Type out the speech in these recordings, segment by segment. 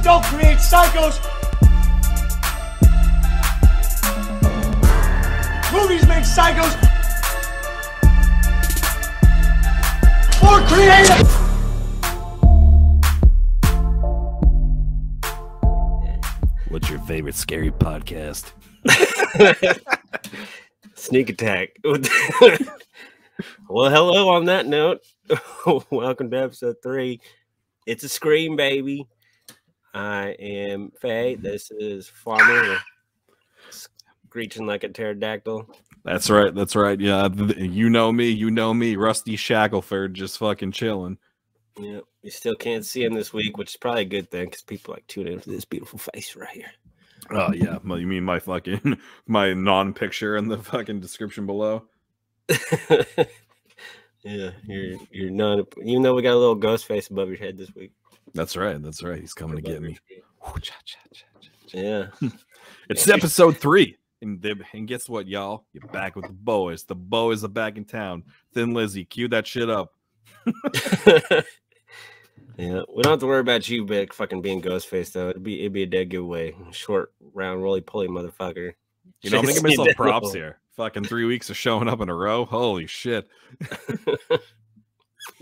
don't create psychos. Movies make psychos more creative. What's your favorite scary podcast? Sneak Attack. Well, hello on that note. Welcome to episode 3. It's a Scream, baby. I am Faye. This is Farmer. Screeching like a pterodactyl. That's right. That's right. Yeah, you know me. Rusty Shackelford, just fucking chilling. Yeah, you still can't see him this week, which is probably a good thing because people like tune in for this beautiful face right here. Oh yeah, well, you mean my fucking my non-picture in the fucking description below? Yeah, you're not. Even though we got a little ghost face above your head this week. That's right. That's right. He's coming to get me. Yeah, it's episode 3. And guess what, y'all? You're back with the boys. The boys are back in town. Thin Lizzy, cue that shit up. Yeah, we don't have to worry about you, Vic, fucking being Ghostface though. It'd be a dead giveaway. Short, round, roly poly, motherfucker. You know, I'm gonna give myself props here. Fucking 3 weeks of showing up in a row. Holy shit!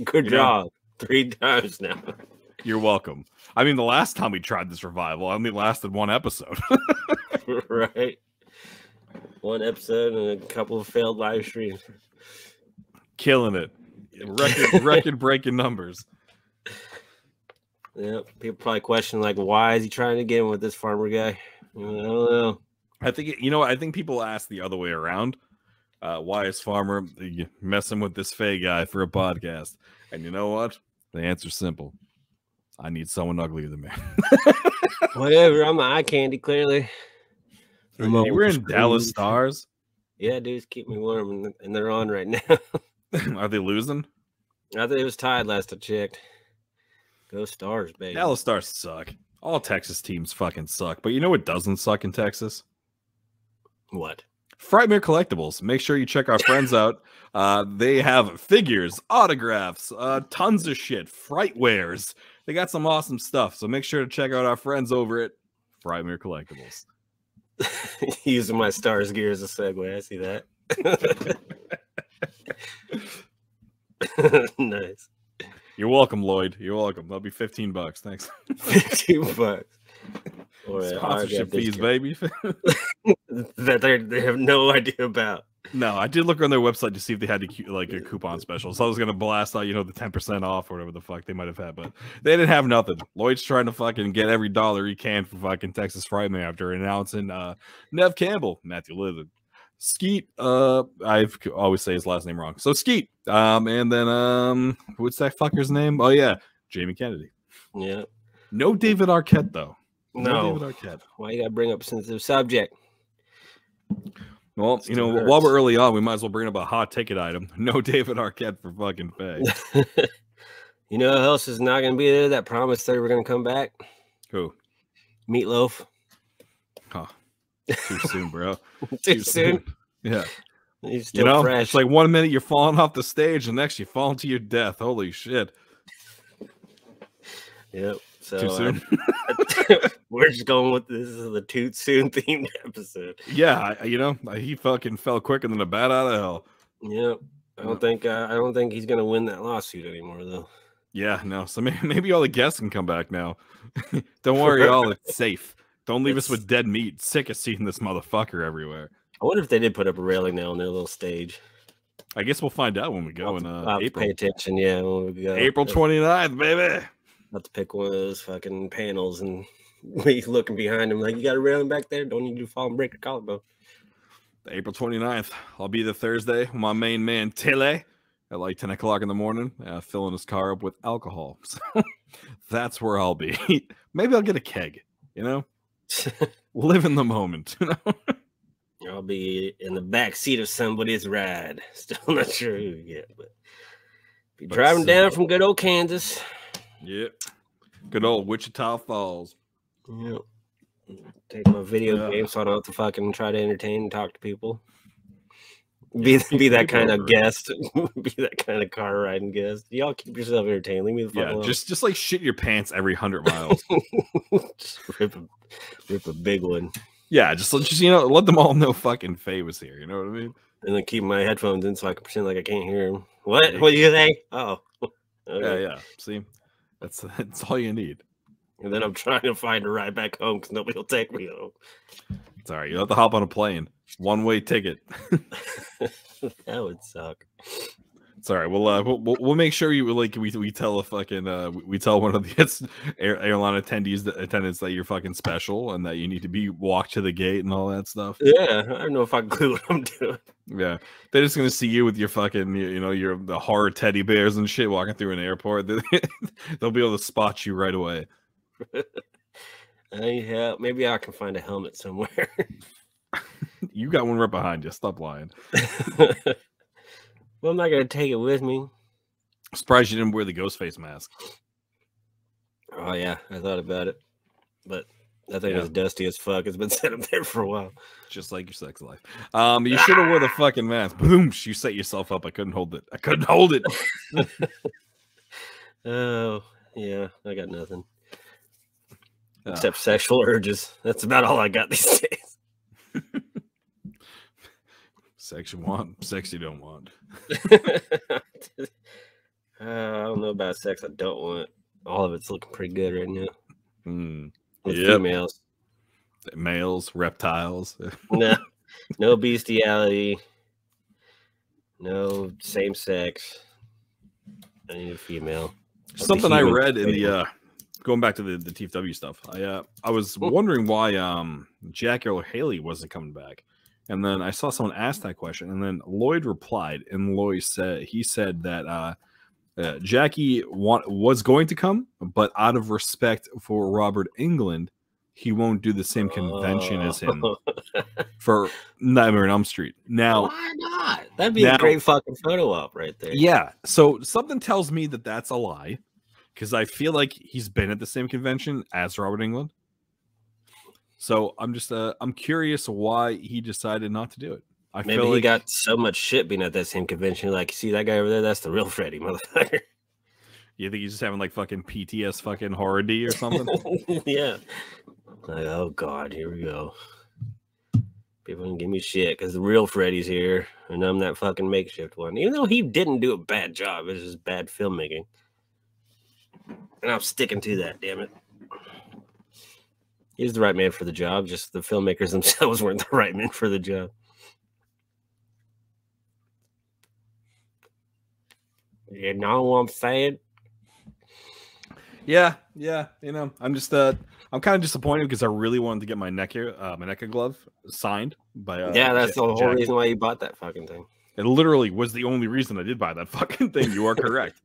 Good job. 3 times now. You're welcome. I mean, the last time we tried this revival only lasted 1 episode. Right. 1 episode and a couple of failed live streams. Killing it. Record-breaking numbers. Yeah, people probably question like, why is he trying to get in with this farmer guy? I don't know. I think I think people ask the other way around. Why is Farmer messing with this Faye guy for a podcast? And you know what? The answer's simple. I need someone uglier than me. Whatever. I'm the eye candy. Clearly. You were in Dallas Stars. Yeah, dudes, keep me warm, and they're on right now. Are they losing? I think it was tied last I checked. Go Stars, baby. Dallas Stars suck. All Texas teams fucking suck. But you know what doesn't suck in Texas? What? Frightmare Collectibles. Make sure you check our friends out. They have figures, autographs, tons of shit, frightwares. They got some awesome stuff. So make sure to check out our friends over at Frightmare Collectibles. Using my Stars gear as a segue. I see that. Nice. You're welcome, Lloyd. You're welcome. That'll be $15. Thanks. $15. Sponsorship fees, baby. that they have no idea about. No, I did look on their website to see if they had a coupon special. So I was gonna blast out, the 10% off or whatever the fuck they might have had, but they didn't have nothing. Lloyd's trying to fucking get every dollar he can for fucking Texas Frightmare after announcing Nev Campbell, Matthew Lillard, Skeet. I always say his last name wrong. So Skeet. And then what's that fucker's name? Oh yeah, Jamie Kennedy. Yeah. No David Arquette though. No David Arquette. Why you gotta bring up a sensitive subject? Well, while we're early on, we might as well bring up a hot ticket item. No David Arquette for fucking Faye. You know who else is not gonna be there that promised they were gonna come back? Who? Meatloaf. Huh. Too soon, bro. Too soon? Yeah. He's still fresh. It's like 1 minute you're falling off the stage, and next you fall into your death. Holy shit. Yep. So too soon. We're just going with this is the Toot Soon themed episode. Yeah, he fucking fell quicker than a bat out of hell. Yep. I don't think he's gonna win that lawsuit anymore though. Yeah, no. So maybe all the guests can come back now. Don't worry, y'all. It's safe. Don't leave us with dead meat. Sick of seeing this motherfucker everywhere. I wonder if they did put up a railing now on their little stage. I guess we'll find out when we go in April. Pay attention, yeah. When we go. April 29th, baby. Have to pick one of those fucking panels and be looking behind him like, you got a railing back there? Don't need to fall and break your collarbone. April 29th. I'll be there Thursday with my main man, Tilly, at like 10 o'clock in the morning, filling his car up with alcohol. So that's where I'll be. Maybe I'll get a keg, Live in the moment, I'll be in the back seat of somebody's ride. Still not sure who yet, but be driving down from good old Kansas. Yep. Good old Wichita Falls. Yep. Take my video game so I don't have to fucking try to entertain and talk to people. Be that Keep kind of over. guest. Be that kind of car riding guest. Y'all keep yourself entertained. Leave me the fuck Yeah, alone. just like shit your pants every 100 miles. Just rip a big one, Yeah, just let them all know fucking Faye was here. You know what I mean? and then keep my headphones in so I can pretend like I can't hear him. What? Yeah. What do you say? Oh, Yeah, okay. yeah. See, that's all you need. And then I'm trying to find a ride back home because nobody will take me home. It's all right. You have to hop on a plane, one-way ticket. That would suck. It's all right. We'll make sure you we tell a fucking we tell one of the airline attendants that you're fucking special and that you need to be walked to the gate and all that stuff. Yeah, I don't know if I can clue what I'm doing. Yeah, they're just gonna see you with your fucking your the horror teddy bears and shit walking through an airport. They'll be able to spot you right away. Yeah, maybe I can find a helmet somewhere. You got one right behind you. Stop lying. Well, I'm not gonna take it with me. I'm surprised you didn't wear the ghost face mask. Oh yeah, I thought about it, but that thing Yeah. is dusty as fuck. It's been set up there for a while. Just like your sex life. You should have wore the fucking mask. Boom! You set yourself up. I couldn't hold it. Oh yeah, I got nothing Ah. except sexual urges. That's about all I got these days. Sex you want, sex you don't want. I don't know about sex I don't want. All of it's looking pretty good right now. With Yep. females. Males, reptiles. No bestiality. No same sex. I need a female. Something I human read in female. the going back to the TFW stuff. I was wondering why Jackie Earle Haley wasn't coming back. And then I saw someone ask that question, and then Lloyd replied, and Lloyd said that Jackie was going to come, but out of respect for Robert Englund, he won't do the same convention as him for Nightmare on Elm Street. Now, why not? That'd be a great fucking photo op right there. yeah. So something tells me that that's a lie, because I feel like he's been at the same convention as Robert Englund. So I'm just I'm curious why he decided not to do it. Maybe feel he like got so much shit being at that same convention. Like, see that guy over there? That's the real Freddy, motherfucker. you think he's just having like fucking PTS fucking horror D or something. Yeah. Like, oh god, here we go. People can give me shit because the real Freddy's here, and I'm that fucking makeshift one. Even though he didn't do a bad job, it's just bad filmmaking. And I'm sticking to that, damn it. He's the right man for the job, just the filmmakers themselves weren't the right men for the job. You know what I'm saying? Yeah. I'm just I'm kind of disappointed because I really wanted to get my NECA glove signed by Yeah, that's the whole Jackie. reason why you bought that fucking thing. It literally was the only reason I did buy that fucking thing. You are correct.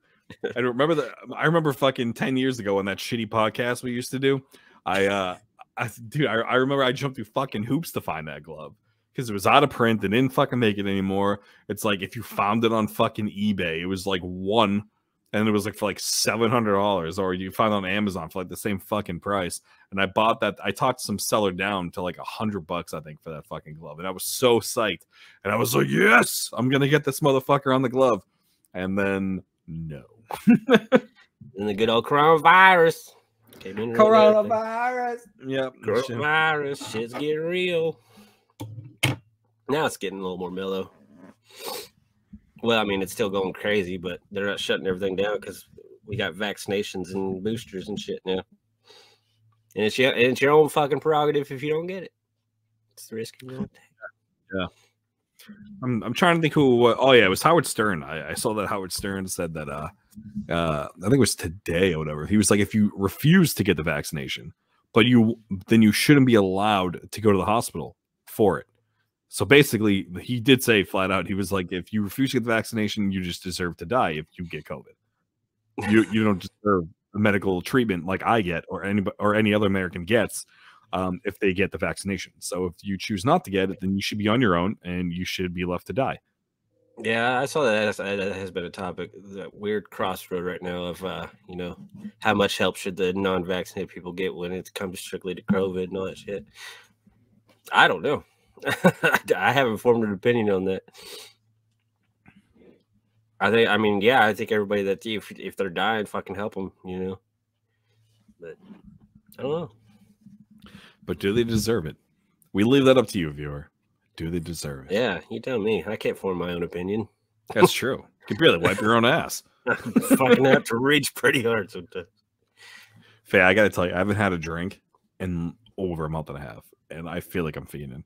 I remember fucking 10 years ago on that shitty podcast we used to do. I remember I jumped through fucking hoops to find that glove because it was out of print. They didn't fucking make it anymore. It's like if you found it on fucking eBay, it was like one, and it was like for like $700, or you find it on Amazon for like the same fucking price. And I bought that. I talked some seller down to like $100, I think, for that fucking glove, and I was so psyched. And I was like, yes, I'm gonna get this motherfucker on the glove. And then no. And the good old coronavirus. Came in Coronavirus. Yep. Coronavirus. Shit's getting real. Now it's getting a little more mellow. Well, I mean, it's still going crazy, but they're not shutting everything down because we got vaccinations and boosters and shit now. And it's your own fucking prerogative if you don't get it. It's the risk you don't take. Yeah. I'm trying to think who. Oh yeah, it was Howard Stern. I saw that Howard Stern said that. I think it was today or whatever. He was like, if you refuse to get the vaccination, then you shouldn't be allowed to go to the hospital for it. So basically, he did say flat out, he was like, if you refuse to get the vaccination, you just deserve to die if you get COVID. You don't deserve medical treatment like I get or any other American gets if they get the vaccination. So if you choose not to get it, then you should be on your own and you should be left to die. Yeah, I saw that. That has been a topic. That weird crossroad right now of, how much help should the non-vaccinated people get when it comes strictly to COVID and all that shit. I don't know. I haven't formed an opinion on that. I mean, yeah, I think everybody that if they're dying, fucking help them, you know. But I don't know. But do they deserve it? We leave that up to you, viewer. Do they deserve it? Yeah, you tell me. I can't form my own opinion. That's true. You can barely wipe your own ass. I fucking have to reach pretty hard sometimes. Faye, I gotta tell you, I haven't had a drink in over a month and a half, and I feel like I'm fiending.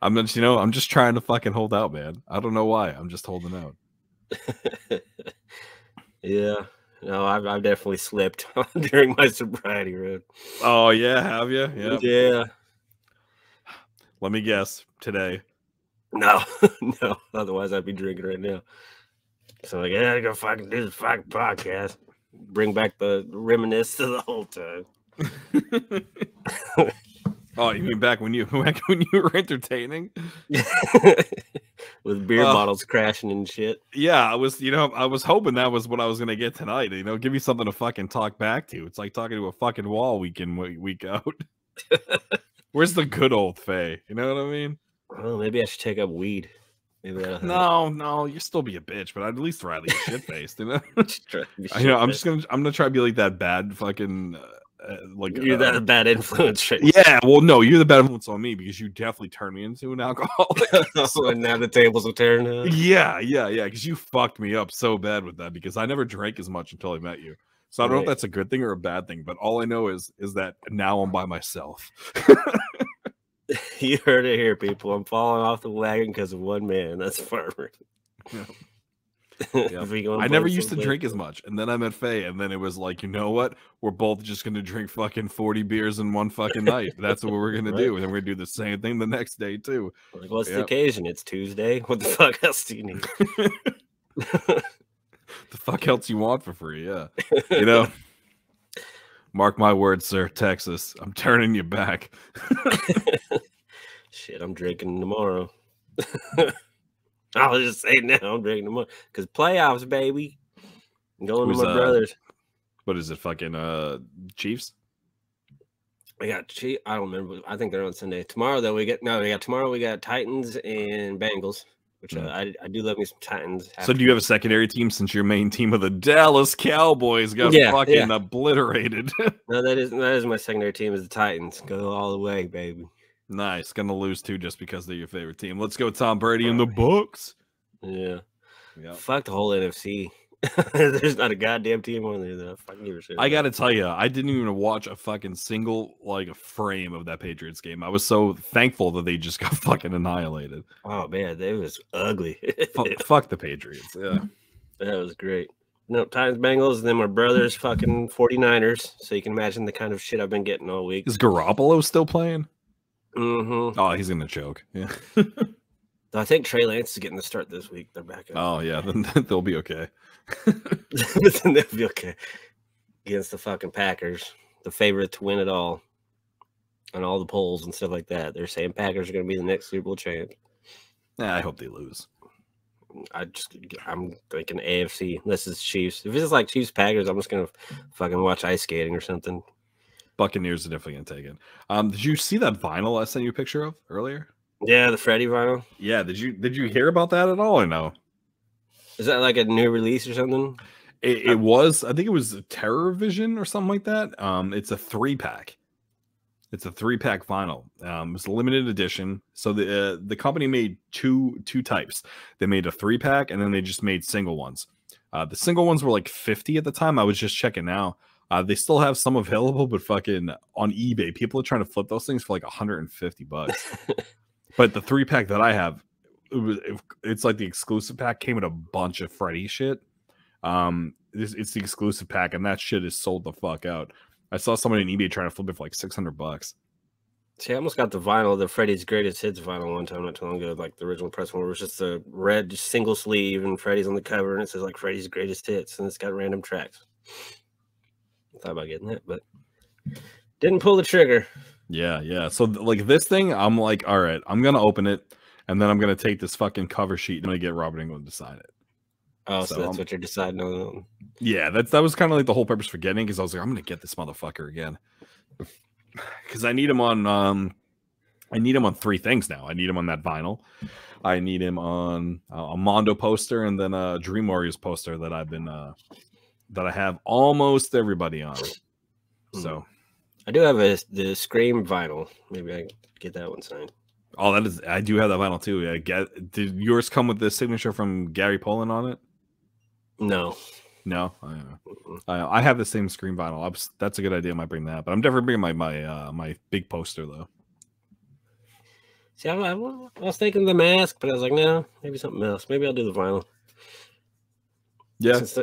I'm just, I'm just trying to fucking hold out, man. I don't know why. I'm just holding out. Yeah. No, I've definitely slipped during my sobriety road. Oh yeah, have you? Yeah. Yeah. Let me guess. Today. No, no. Otherwise, I'd be drinking right now. So I gotta go fucking do this fucking podcast. Bring back the reminisce of the whole time. Oh, you mean back when you were entertaining? With beer bottles crashing and shit. Yeah, I was hoping that was what I was gonna get tonight. Give me something to fucking talk back to. It's like talking to a fucking wall week in, week out. Where's the good old Faye? You know what I mean? Well, maybe I should take up weed. Maybe no, you still be a bitch, but I'd at least rather you shit faced. I'm gonna try to be like that bad fucking. You're that a bad influence, right? Yeah, well, no, you're the bad influence on me because you definitely turned me into an alcoholic. So now the tables will turn. Yeah, because you fucked me up so bad with that because I never drank as much until I met you. So I don't know if that's a good thing or a bad thing, but all I know is that now I'm by myself. You heard it here, people. I'm falling off the wagon because of one man. That's Farmer. Yeah. I never used to drink as much, and then I met Faye, and then it was like, you know what? We're both just gonna drink fucking 40 beers in one fucking night. That's what we're gonna do, and then we're gonna do the same thing the next day too. Like, what's the occasion? It's Tuesday. What the fuck else do you need? The fuck else you want for free? Yeah, Mark my words, sir. Texas, I'm turning you back. Shit, I'm drinking tomorrow. I'll just say now I'm drinking tomorrow because playoffs, baby. I'm going to my brothers. What is it? Fucking Chiefs? I got Chiefs. I don't remember. I think they're on Sunday. Tomorrow though, we got Titans and Bengals, which I do love me some Titans. So do you have a secondary team since your main team of the Dallas Cowboys got fucking obliterated? No, that is my secondary team is the Titans. Go all the way, baby. Nice. Gonna lose too just because they're your favorite team. Let's go Tom Brady in the books. Yeah. Fuck the whole NFC. There's not a goddamn team on there that I fucking give a shit. I gotta tell you, I didn't even watch a fucking single a frame of that Patriots game. I was so thankful that they just got fucking annihilated. Oh man, it was ugly. Fuck the Patriots. Yeah. That was great. No, Titans, Bengals, and then my brother's fucking 49ers. So you can imagine the kind of shit I've been getting all week. Is Garoppolo still playing? Mm-hmm. Oh, he's gonna choke. Yeah. I think Trey Lance is getting the start this week. They're back up. Oh yeah, then they'll be okay. Then they'll be okay against the fucking Packers, the favorite to win it all, on all the polls and stuff like that. They're saying Packers are going to be the next Super Bowl champ. Yeah, I hope they lose. I'm thinking AFC. This is Chiefs. If it's like Chiefs Packers, I'm just gonna fucking watch ice skating or something. Buccaneers are definitely gonna take it. Did you see that vinyl I sent you a picture of earlier? Yeah, the Freddie vinyl. Yeah, did you hear about that at all or no? Is that like a new release or something? It was. I think it was a Terror Vision or something like that. It's a 3-pack. It's a 3-pack vinyl. It's a limited edition. So the company made two types. They made a 3-pack and then they just made single ones. The single ones were like 50 at the time. I was just checking now. They still have some available, but fucking on eBay, people are trying to flip those things for like $150. But the 3-pack that I have, it's like the exclusive pack, came with a bunch of Freddy shit. It's the exclusive pack, and that shit is sold the fuck out. I saw somebody on eBay trying to flip it for like $600. See, I almost got the vinyl, the Freddy's Greatest Hits vinyl one time not too long ago, like the original press one, where it was just a red single sleeve and Freddy's on the cover, and it says like Freddy's Greatest Hits, and it's got random tracks. I thought about getting that, but didn't pull the trigger. Yeah. So like this thing, I'm like, all right, I'm gonna open it, and then I'm gonna take this fucking cover sheet and I'm gonna get Robert England to sign it. Oh, so that's what you're deciding on. Yeah, that was kind of like the whole purpose for getting, because I was like, I'm gonna get this motherfucker again, because I need him on I need him on 3 things now. I need him on that vinyl. I need him on a Mondo poster and then a Dream Warriors poster that I've been that I have almost everybody on. So I do have the Scream vinyl. Maybe I can get that one signed. Oh, that is. I do have that vinyl too. Yeah, did yours come with the signature from Gary Poland on it? No. No, I have the same Scream vinyl. That's a good idea. I might bring that, but I'm definitely bringing my big poster though. See, I was thinking the mask, but I was like, no, maybe something else. Maybe I'll do the vinyl. Yeah, since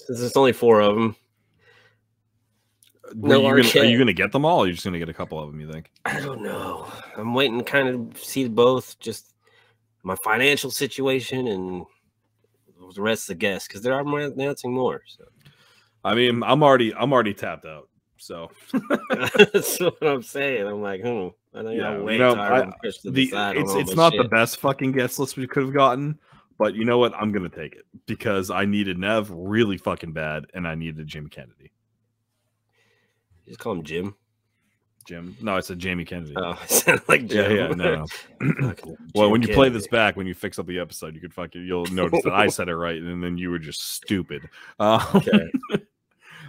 it's only 4 of them. Are you gonna get them all? Or are you just gonna get a couple of them? You think? I don't know. I'm waiting to kind of see both. Just my financial situation and the rest of the guests, because they're announcing more. So, I mean, I'm already tapped out. So that's what I'm saying. I'm like, I think I'll wait. It's not the best fucking guest list we could have gotten, but you know what? I'm gonna take it because I needed Nev really fucking bad, and I needed Jim Kennedy. You just call him Jim. Jim? No, I said Jamie Kennedy. Oh, it sounded like Jim. Yeah, no. Well, when you play this back, when you fix up the episode, you'll notice that I said it right, and then you were just stupid. Okay.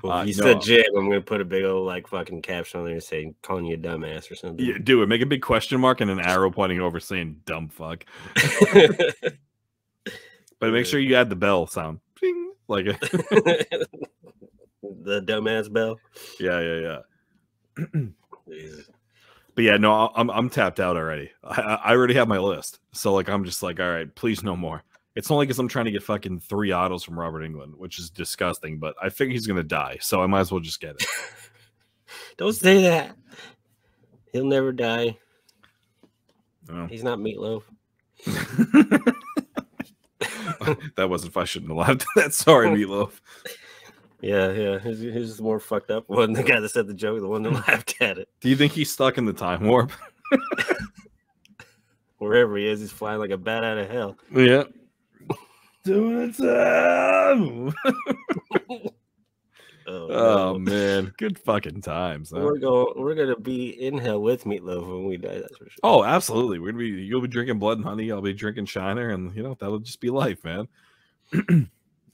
Well, you said Jim, I'm gonna put a big old fucking caption on there saying calling you a dumbass or something. Yeah, do it. Make a big question mark and an arrow pointing over saying dumb fuck. But make sure you add the bell sound. Ping, like the dumbass bell. Yeah. But yeah, no, I'm tapped out already. I already have my list. So I'm just like, all right, please no more. It's only because I'm trying to get fucking 3 autos from Robert Englund, which is disgusting, but I figure he's gonna die, so I might as well just get it. Don't say that. He'll never die. Oh. He's not Meatloaf. That wasn't. I shouldn't have laughed at that. Sorry, Meatloaf. Yeah. Who's the more fucked up one? The guy that said the joke, the one that laughed at it. Do you think he's stuck in the time warp? Wherever he is, he's flying like a bat out of hell. Yeah. Doing time. Oh man, good fucking times. Huh? We're gonna be in hell with Meatloaf when we die. That's for sure. Oh, absolutely. You'll be drinking Blood and Honey. I'll be drinking Shiner, and that'll just be life, man. So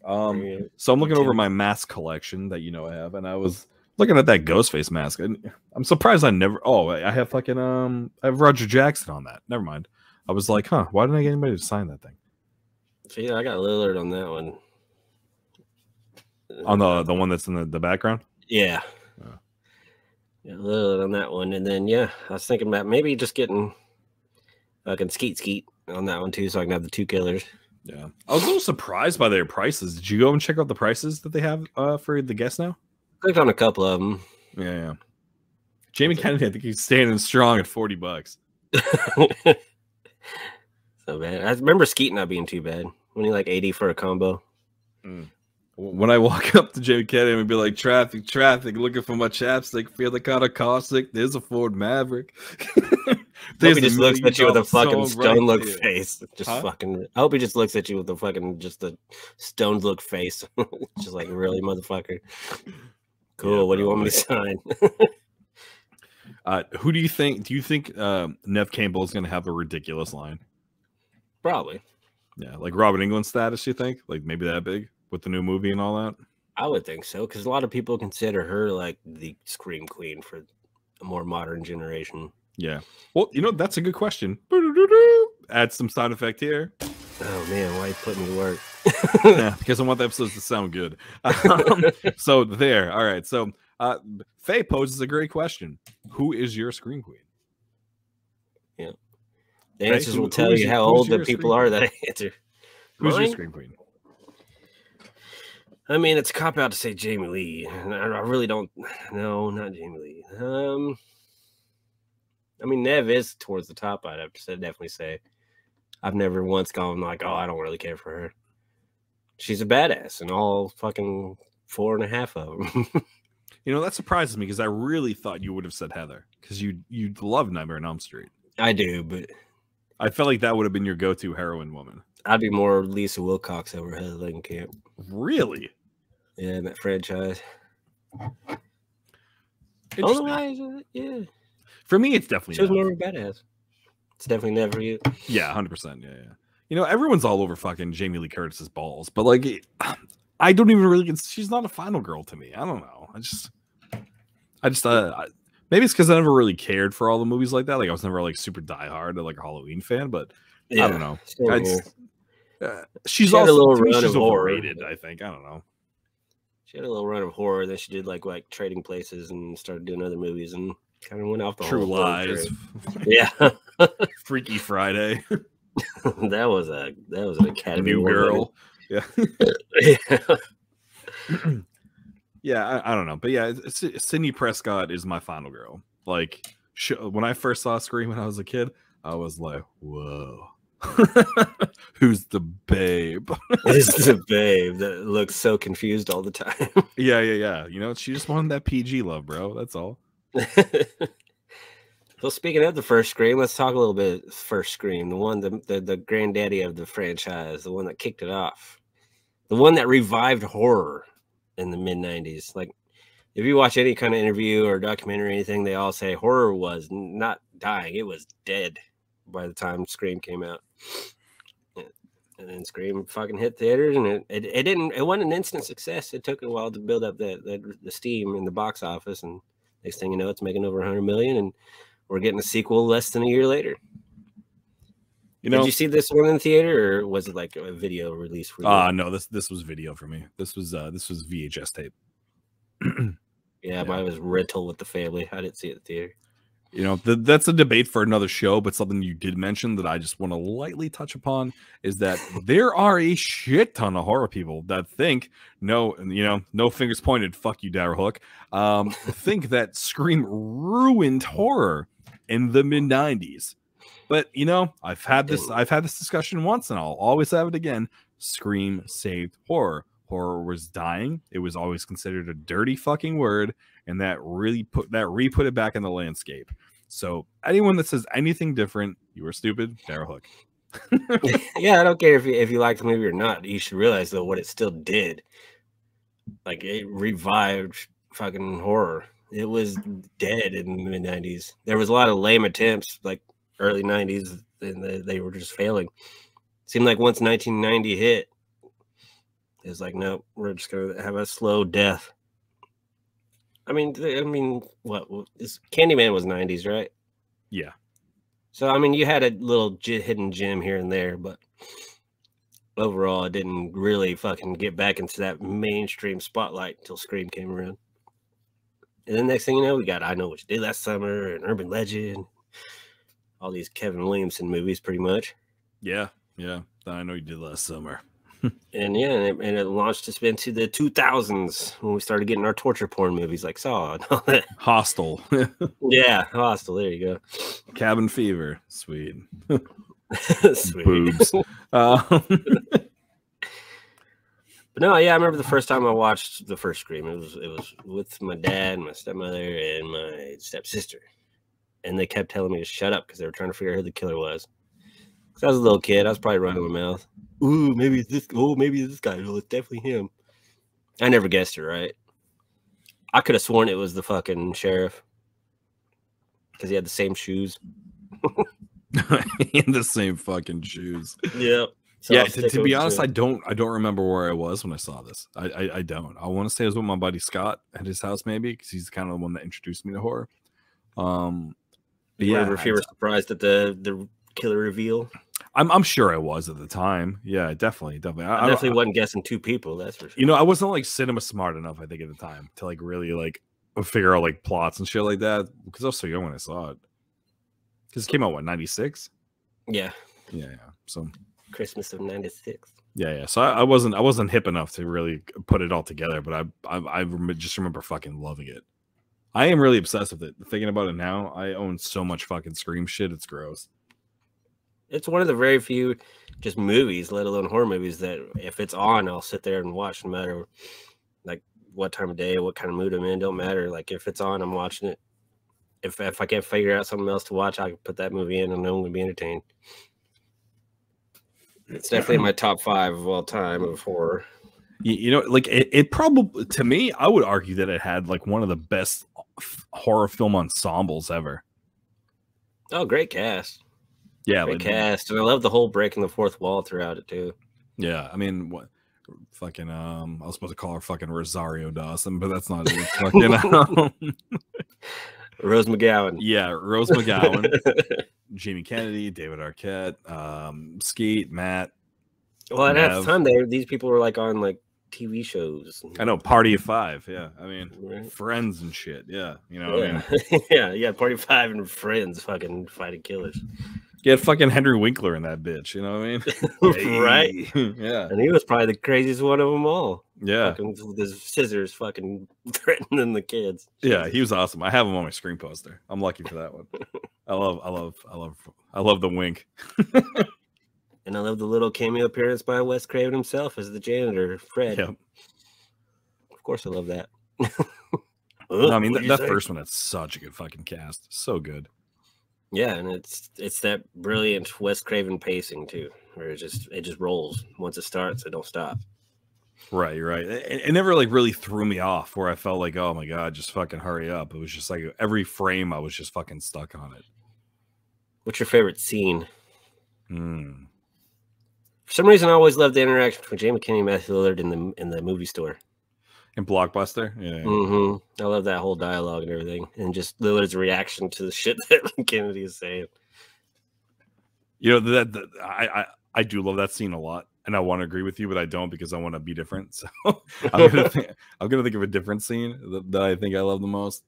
I'm looking over my mask collection that I have, and I was looking at that Ghostface mask, and I'm surprised I never. Oh, I have fucking I have Roger Jackson on that. Never mind. I was like, why didn't I get anybody to sign that thing? See, I got Lillard on that one. On the one that's in the background? Yeah. Yeah, Lillard on that one. And then, I was thinking about maybe just getting fucking Skeet on that one too, so I can have the 2 killers. Yeah. I was a little surprised by their prices. Did you go and check out the prices that they have for the guests now? Clicked on a couple of them. Yeah. Jamie Kennedy, I think he's standing strong at $40. So bad. I remember Skeet not being too bad. Only 80 for a combo. When I walk up to Jamie Kennedy and be like, traffic, looking for my chapstick, feeling kind of caustic. There's a Ford Maverick. He just looks at you with a fucking stone look face. Just fucking. I hope he just looks at you with a fucking just a stoned look face. Just really, motherfucker. Cool. Yeah, what do you want me to sign? Who do you think? Do you think Nev Campbell is going to have a ridiculous line? Probably. Yeah, like Robert Englund status. You think maybe that big with the new movie and all that? I would think so, because a lot of people consider her the Scream Queen for a more modern generation. Yeah. Well, that's a good question. Add some sound effect here. Oh man, why you put me to work? Yeah, because I want the episodes to sound good. So there. All right. So Faye poses a great question. Who is your Scream Queen? Yeah. The answers will tell you how old the people are that answer. Who's your Scream Queen? I mean, it's a cop out to say Jamie Lee. I really don't. No, not Jamie Lee. I mean, Nev is towards the top. I'd have to definitely say. I've never once gone I don't really care for her. She's a badass, and all fucking 4.5 of them. That surprises me because I really thought you would have said Heather because you love Nightmare on Elm Street. I do, but I felt like that would have been your go-to heroine woman. I'd be more Lisa Wilcox over Heather Langenkamp. Really? Yeah, in that franchise. Otherwise, yeah. For me, it's definitely she was more of a badass. It's definitely never for you. Yeah, 100%. Yeah, yeah. You know, everyone's all over fucking Jamie Lee Curtis's balls, but like, I don't even really. She's not a final girl to me. I don't know. Maybe it's because I never really cared for all the movies like that. Like, I was never like super diehard, like a Halloween fan. But Yeah, I don't know. same here. She's She had a also little to me, run she's of horror. overrated. I think. I don't know. She had a little run of horror. Then she did like Trading Places and started doing other movies and kind of went off the True whole horror Lies, train. Yeah, Freaky Friday, that was an Academy New Award Girl. Yeah. winner. Yeah. Yeah, I don't know, but yeah, Sidney Prescott is my final girl. Like, when I first saw Scream when I was a kid, I was like, "Whoa, who's the babe?" It's the babe that looks so confused all the time. Yeah. You know, she just wanted that PG love, bro. That's all. Well, speaking of the first Scream, let's talk a little bit. First Scream, the one, the granddaddy of the franchise, the one that kicked it off, the one that revived horror in the mid '90s. Like, if you watch any kind of interview or documentary or anything, they all say horror was not dying; it was dead by the time Scream came out. And then Scream fucking hit theaters, and it wasn't an instant success. It took a while to build up the steam in the box office, and next thing you know, it's making over 100 million, and we're getting a sequel less than a year later. You know, did you see this one in the theater, or was it like a video release for you? No, this was video for me. This was VHS tape. Yeah, mine was rental with the family. I didn't see it at the theater. You know, that's a debate for another show, but something you did mention that I just want to lightly touch upon is that there are a shit ton of horror people that think, no fingers pointed, fuck you, Daryl Hook, think that Scream ruined horror in the mid '90s. But you know, I've had this discussion once, and I'll always have it again. Scream saved horror. Horror was dying. It was always considered a dirty fucking word, and that re-put it back in the landscape. So anyone that says anything different, you are stupid. Daryl Hook. Yeah, I don't care if you like the movie or not. You should realize though what it still did. Like, it revived fucking horror. It was dead in the mid '90s. There was a lot of lame attempts, like early '90s, and they were just failing. Seemed like once 1990 hit, it was like, nope, we're just gonna have a slow death. I mean, what this Candyman was '90s, right? Yeah. So I mean, you had a little hidden gem here and there, but overall, it didn't really fucking get back into that mainstream spotlight until Scream came around. And then next thing you know, we got I Know What You Did Last Summer and Urban Legend, all these Kevin Williamson movies, pretty much. Yeah. I Know You Did Last Summer. And yeah, and it launched us into the 2000s when we started getting our torture porn movies like Saw and all that. Hostel. Yeah, Hostel. There you go. Cabin Fever. Sweet. Sweet. Boobs. But no, yeah, I remember the first time I watched the first Scream. It was with my dad, my stepmother, and my stepsister, and they kept telling me to shut up because they were trying to figure out who the killer was. Because I was a little kid, I was probably running my mouth. Ooh, maybe it's this. Oh, maybe it's this guy. Oh, it's definitely him. I never guessed it right. I could have sworn it was the fucking sheriff because he had the same shoes. In the same fucking shoes. Yep. So yeah, to be honest, I don't remember where I was when I saw this. I don't. I want to say it was with my buddy Scott at his house, maybe, because he's kind of the one that introduced me to horror. Yeah, if you were surprised at the killer reveal. I'm sure I was at the time. Yeah, definitely. I definitely wasn't guessing two people. That's for sure. You know, I wasn't like cinema smart enough, I think, at the time to like really like figure out like plots and shit like that because I was so young when I saw it. Because it came out what 96. Yeah. So Christmas of '96. Yeah. So I wasn't hip enough to really put it all together, but I just remember fucking loving it. I am really obsessed with it. Thinking about it now, I own so much fucking Scream shit. It's gross. It's one of the very few just movies, let alone horror movies, that if it's on, I'll sit there and watch no matter like what time of day, what kind of mood I'm in. Don't matter. Like if it's on, I'm watching it. If I can't figure out something else to watch, I can put that movie in and know I'm going to be entertained. It's definitely in my top 5 of all time of horror. You know, like it probably, to me, I would argue that it had like one of the best horror film ensembles ever. Oh, great cast. Yeah, Great cast, and I love the whole breaking the fourth wall throughout it too. yeah. I mean, what fucking I was supposed to call her fucking Rosario Dawson, but that's not it. Fucking Rose McGowan. yeah, Rose McGowan, Jamie Kennedy, David Arquette, Skeet, Matt. Well, at Nev. the time, these people were like on like TV shows. I know, Party of Five. Yeah, I mean, Right. Friends and shit. Yeah, you know, Yeah, I mean, yeah. Party of Five and Friends, fucking fighting killers. you had fucking Henry Winkler in that bitch. You know what I mean? Right. Yeah, And he was probably the craziest one of them all. yeah, Fucking with his scissors, fucking threatening the kids. yeah. He was awesome. I have him on my screen poster. I'm lucky for that one. I love the wink. And I love the little cameo appearance by Wes Craven himself as the janitor, Fred. Yeah. Of course, I love that. No, I mean, What'd you that say? first one had such a good fucking cast. So good. Yeah, and it's that brilliant Wes Craven pacing too, where it just rolls. Once it starts, it don't stop. Right, you're right. It never like really threw me off where I felt like, oh my god, just fucking hurry up. It was just like every frame I was just fucking stuck on it. What's your favorite scene? Hmm. For some reason, I always loved the interaction between Jamie Kennedy and Matthew Lillard in the movie store. In Blockbuster, yeah. Mm-hmm. I love that whole dialogue and everything, and just Lillard's reaction to the shit that Kennedy is saying. You know I do love that scene a lot, and I want to agree with you, but I don't because I want to be different. So I'm gonna think of a different scene that I think I love the most.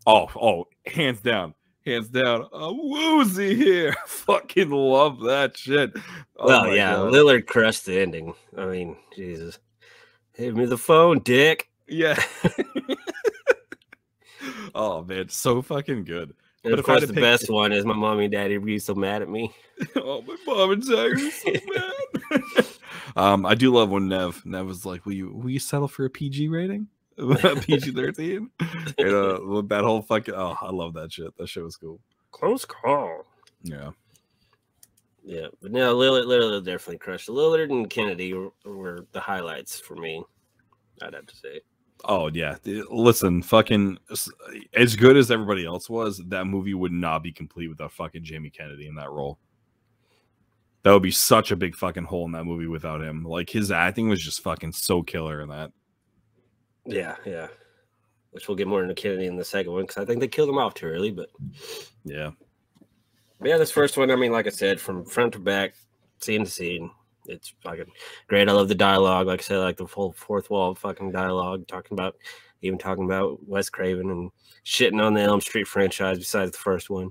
Oh, hands down, Woozy here. Fucking love that shit. Oh Well, my yeah, God. Lillard crushed the ending. I mean, Jesus, give me the phone, Dick. Yeah. Oh man, so fucking good. And But of if I had course, to the pick- best one is my mommy and daddy were so mad at me. Oh, my mom and dad are so mad. I do love when Nev was like, "Will you settle for a PG rating, PG-13?" With that whole fucking I love that shit. That shit was cool. Close call. Yeah, Yeah, but no, Lillard definitely crushed. Lillard and Kennedy were the highlights for me. I'd have to say. oh yeah. Listen, fucking as good as everybody else was, that movie would not be complete without fucking Jamie Kennedy in that role. That would be such a big fucking hole in that movie without him. Like his acting was just fucking so killer in that. Yeah, yeah. Which we'll get more into Kennedy in the second one because I think they killed him off too early. But Yeah. yeah, this first one, I mean, like I said, from front to back, scene to scene, it's fucking great. I love the dialogue. Like I said, I like the whole fourth wall fucking dialogue, talking about Wes Craven and shitting on the Elm Street franchise besides the first one.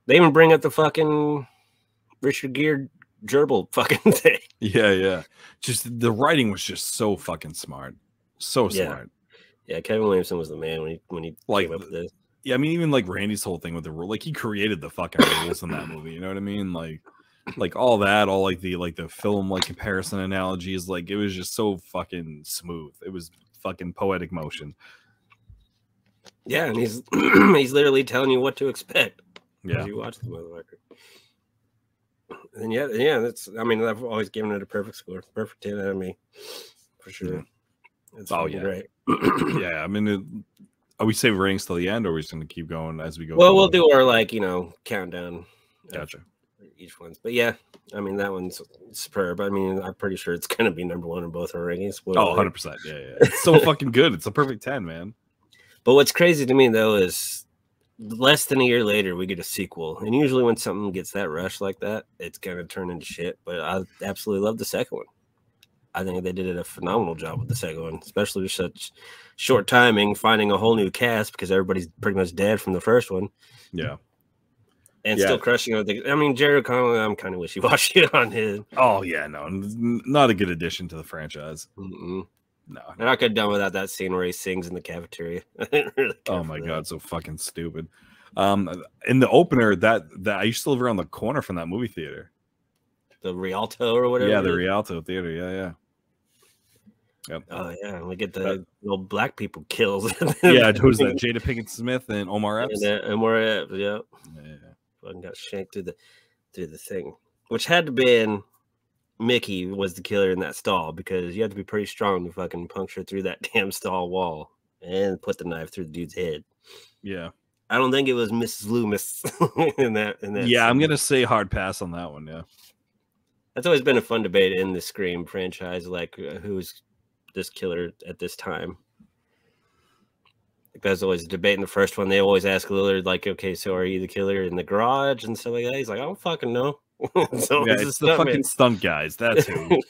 They even bring up the fucking Richard Gere gerbil fucking thing. Yeah. Just the writing was just so fucking smart. So Yeah. smart. Yeah, Kevin Williamson was the man when he Like, came up with this. Yeah, I mean, even like Randy's whole thing with the rule, like he created the fucking rules in that movie. You know what I mean? Like all that, all like the film like comparison analogies, like it was just so fucking smooth. It was fucking poetic motion. Yeah, and he's he's literally telling you what to expect Yeah. as you watch the motherfucker. And yeah, that's. I mean, I've always given it a perfect score, perfect 10 out of me, for sure. It's Oh, fucking yeah. great. Yeah, I mean, are we saving ratings till the end, or are we just gonna keep going as we go? Well, we'll forward? do our like countdown. of Gotcha. Each one's, but yeah, I mean that one's superb. I mean, I'm pretty sure it's gonna be number one in both our rankings. Oh, 100%. Yeah. It's so fucking good. It's a perfect 10, man. But what's crazy to me though is less than a year later we get a sequel, and usually when something gets that rush like that, it's gonna turn into shit. But I absolutely love the second one. I think they did a phenomenal job with the second one, especially with such short timing, finding a whole new cast because everybody's pretty much dead from the first one, Yeah. and Yeah. still crushing everything. I mean, Jerry O'Connell, I'm kind of wishy-washy on his. Oh yeah, no, not a good addition to the franchise. Mm-mm. No. And I could have done without that scene where he sings in the cafeteria. I didn't really care Oh for my that. god, so fucking stupid. In the opener, that I used to live around the corner from that movie theater. The Rialto or whatever. Yeah, it the is. Rialto theater. Yeah. Yep. Oh yeah, we get the little black people kills. Yeah, who's that? Jada Pinkett Smith and Omar Epps. And more Epps, yeah. Yeah. Fucking got shanked through the thing, which had to been Mickey was the killer in that stall because you had to be pretty strong to fucking puncture through that damn stall wall and put the knife through the dude's head. Yeah. I don't think it was Mrs. Loomis in that. Yeah, I'm gonna say hard pass on that one. Yeah, that's always been a fun debate in the Scream franchise, like who's this killer at this time. There's always a debate in the first one. They always ask Lillard, like, okay, so are you the killer in the garage and stuff like that? He's like, I don't fucking know. So yeah, it's the fucking stunt guys. That's who.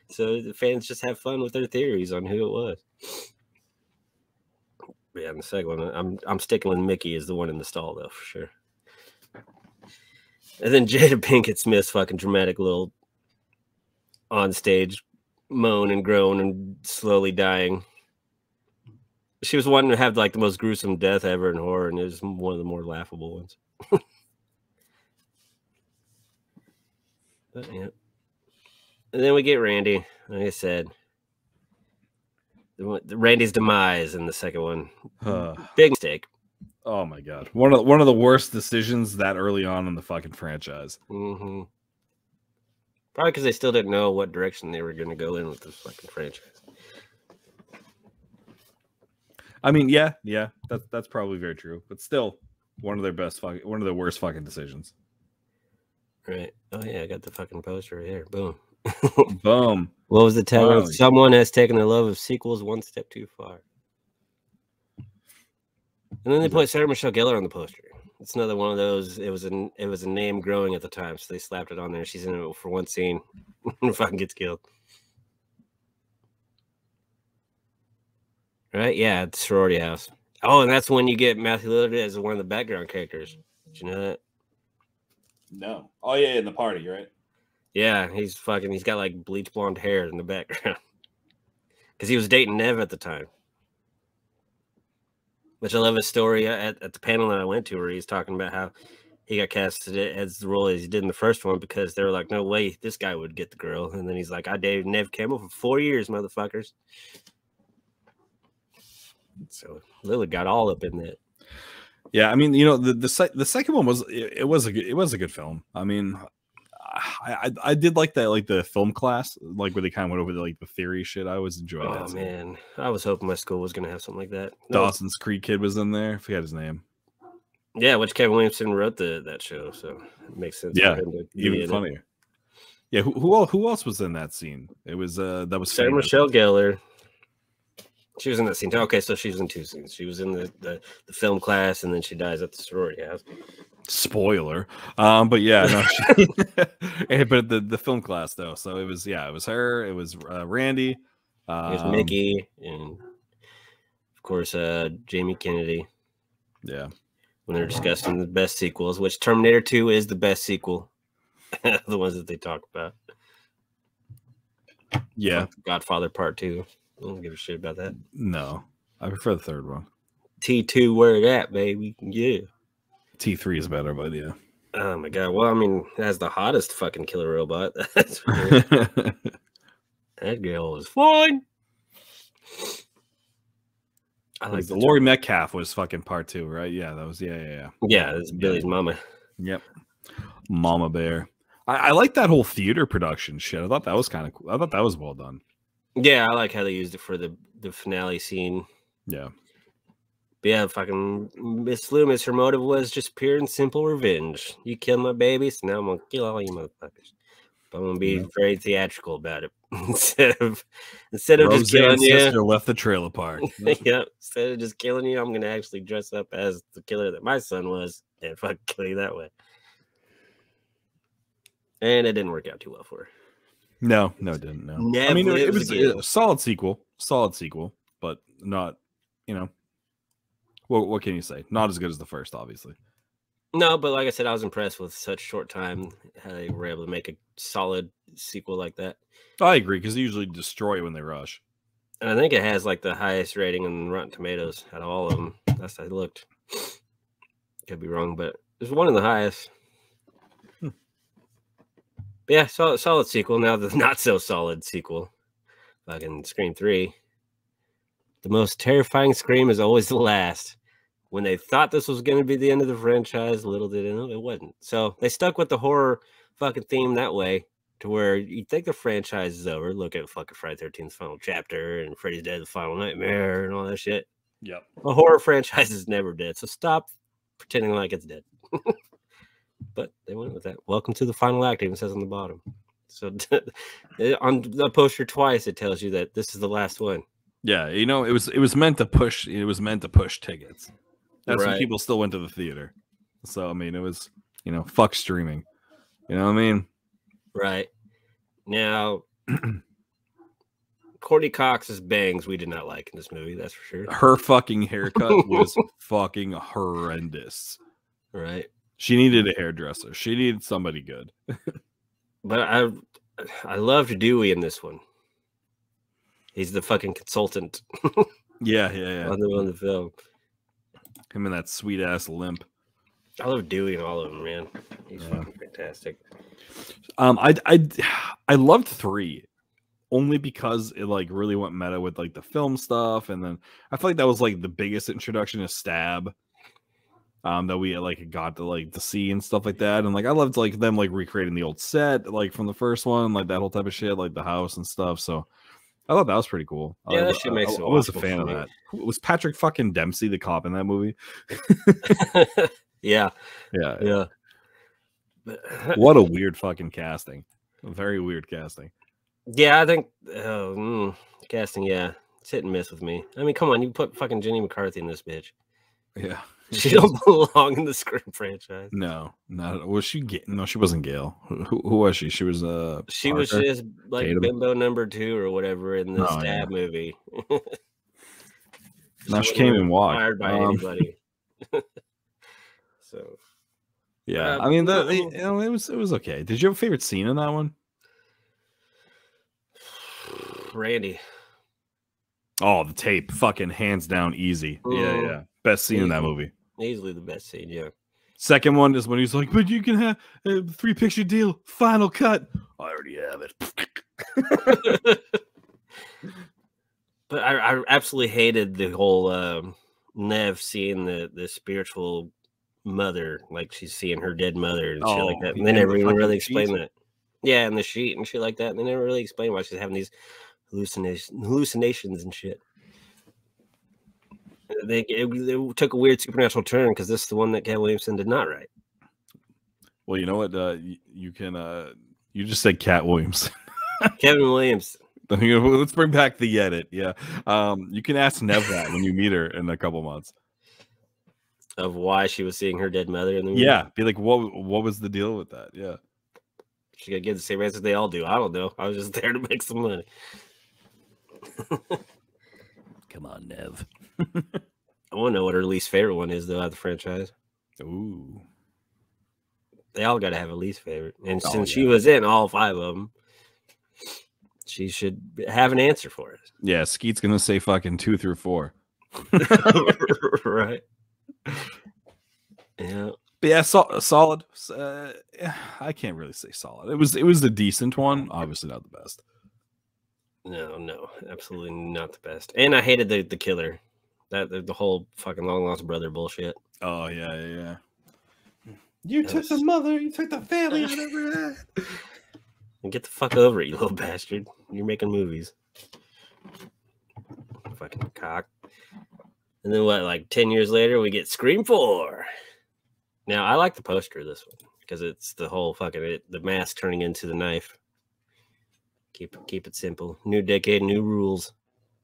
So the fans just have fun with their theories on who it was. But yeah, in the second one, I'm sticking with Mickey as the one in the stall, though, for sure. And then Jada Pinkett Smith's fucking dramatic little on stage moan and groan and slowly dying. She was wanting to have like the most gruesome death ever in horror, and it was one of the more laughable ones. But yeah. And then we get Randy, like I said. Randy's demise in the second one. Big mistake. Oh my god. One of the worst decisions that early on in the fucking franchise. Mm-hmm. Probably because they still didn't know what direction they were going to go in with this fucking franchise. I mean, yeah, that's probably very true. But still, one of the worst fucking decisions. Right. Oh yeah, I got the fucking poster right here. Boom. Boom. What was the tagline? Wow. Someone has taken the love of sequels one step too far. And then they put Sarah Michelle Gellar on the poster. It's another one of those. It was a name growing at the time, so they slapped it on there. She's in it for one scene and fucking gets killed. Right? Yeah, at the sorority house. Oh, and that's when you get Matthew Lillard as one of the background characters. Did you know that? No. Oh yeah, in the party, right? Yeah, he's got like bleach blonde hair in the background. Because he was dating Nev at the time. Which I love his story at the panel that I went to where he's talking about how he got casted as the role as he did in the first one because they were like, no way this guy would get the girl. And then he's like, I dated Nev Campbell for 4 years, motherfuckers. So Lillard got all up in that. Yeah, I mean, you know, the second one was a good film. I mean, I did like that, like the film class, like where they kind of went over the theory shit. I always enjoyed that. Oh man, I was hoping my school was gonna have something like that. Dawson's Creek kid was in there. I forget his name. Yeah, which Kevin Williamson wrote that show, so it makes sense. Yeah, for him to even funnier. Yeah, who else was in that scene? It was that was Sarah Michelle Gellar. She was in that scene too. Okay, so she was in 2 scenes. She was in the film class, and then she dies at the sorority house. Spoiler, but yeah, no, but the film class though. So it was her, it was Randy, it was Mickey, and of course Jamie Kennedy. Yeah, when they're discussing the best sequels, which Terminator 2 is the best sequel, the ones that they talk about. Yeah, Godfather Part 2. I don't give a shit about that. No, I prefer the third one. T2, where it at, baby? Yeah. T3 is better, but yeah. Oh my god. Well, I mean, that's the hottest fucking killer robot. That's weird. That girl was fine. I like the Laurie Metcalf was fucking Part 2, right? Yeah, that was yeah. Yeah, that's Billy's mama. Yep. Mama Bear. I like that whole theater production shit. I thought that was kind of cool. I thought that was well done. Yeah, I like how they used it for the finale scene. Yeah. But yeah, fucking Miss Loomis, her motive was just pure and simple revenge. You killed my baby, so now I'm gonna kill all you motherfuckers. But I'm gonna be very theatrical about it. instead of just killing you. Sister left the trailer park. Yeah, instead of just killing you, I'm gonna actually dress up as the killer that my son was and fucking kill you that way. And it didn't work out too well for her. No, it didn't. No, Never I mean it was a solid sequel, but not, you know, what can you say? Not as good as the first, obviously. No, but like I said, I was impressed with such short time how they were able to make a solid sequel like that. I agree, because they usually destroy it when they rush. And I think it has like the highest rating on Rotten Tomatoes out of all of them. That's how I looked. Could be wrong, but it's one of the highest. But yeah, solid sequel. Now the not so solid sequel, fucking Scream 3. The most terrifying Scream is always the last. When they thought this was going to be the end of the franchise, little did they know it wasn't. So they stuck with the horror fucking theme that way, to where you think the franchise is over. Look at fucking Friday 13th final chapter and Freddy's Dead: The Final Nightmare and all that shit. Yep. A horror franchise is never dead, so stop pretending like it's dead. But they went with that. Welcome to the final act, even says on the bottom. So on the poster twice, it tells you that this is the last one. Yeah, you know, it was meant to push. It was meant to push tickets. That's when Right. people still went to the theater. So I mean, it was, you know, fuck streaming. You know what I mean? Right. Now, Courtney Cox's bangs we did not like in this movie, that's for sure. Her fucking haircut was fucking horrendous. Right. She needed a hairdresser. She needed somebody good. But I loved Dewey in this one. He's the fucking consultant Yeah. on the film. Him and that sweet ass limp. I love Dewey in all of them, man. He's Yeah. fucking fantastic. I loved 3 only because it like really went meta with like the film stuff, and then I feel like that was like the biggest introduction to Stab. That we like got to see and stuff like that, and like I loved like them like recreating the old set like from the first one, like that whole type of shit, like the house and stuff. So I thought that was pretty cool. Yeah, that shit makes it I was a watchable fan for of me. that. Was Patrick fucking Dempsey the cop in that movie? Yeah. Yeah. But, What a weird fucking casting. A very weird casting. yeah, I think casting, yeah. It's hit and miss with me. I mean, come on, you put fucking Jenny McCarthy in this bitch. Yeah. She don't belong in the Scream franchise. No, not was she. No, she wasn't Gail. Who was she? She was She was Parker? just like Tatum? bimbo number 2 or whatever in the Oh, Stab movie. No, she wasn't came even and walked. fired by anybody. So Yeah, I mean, you know, it was okay. Did you have a favorite scene in that one? Randy. Oh, the tape, fucking hands down, easy. Yeah. Best scene in that movie. Easily the best scene, yeah. Second one is when he's like, "But you can have a 3-picture deal, final cut." I already have it. But I absolutely hated the whole Nev seeing the spiritual mother, like she's seeing her dead mother and shit like that. And they and never the even fucking really sheet. explain that. Yeah, and the sheet and shit like that. And they never really explain why she's having these hallucinations and shit. It took a weird supernatural turn because this is the one that Cat Williamson did not write. Well, you know what? You can. You just said Cat Williams. Kevin Williams. Let's bring back the edit. Yeah. You can ask Nev that when you meet her in a couple months. Of why she was seeing her dead mother in the movie. Yeah. Be like, what was the deal with that? Yeah. She got to give the same answer they all do. I don't know. I was just there to make some money. Come on, Nev. I want to know what her least favorite one is, though, out of the franchise. Ooh. They all got to have a least favorite. And Oh, since yeah. she was in all 5 of them, she should have an answer for it. Yeah, Skeet's gonna say fucking 2 through 4. Right. Yeah. But yeah, solid. I can't really say solid. It was a decent one. Obviously not the best. No, absolutely not the best. And I hated the killer. The whole fucking long lost brother bullshit. Oh yeah. You That took was- the mother. You took the family. I never had. And get the fuck over it, you little bastard. You're making movies. Fucking cock. And then what, like 10 years later, we get Scream 4. Now, I like the poster of this one because it's the whole fucking the mask turning into the knife. Keep it simple. New decade, new rules.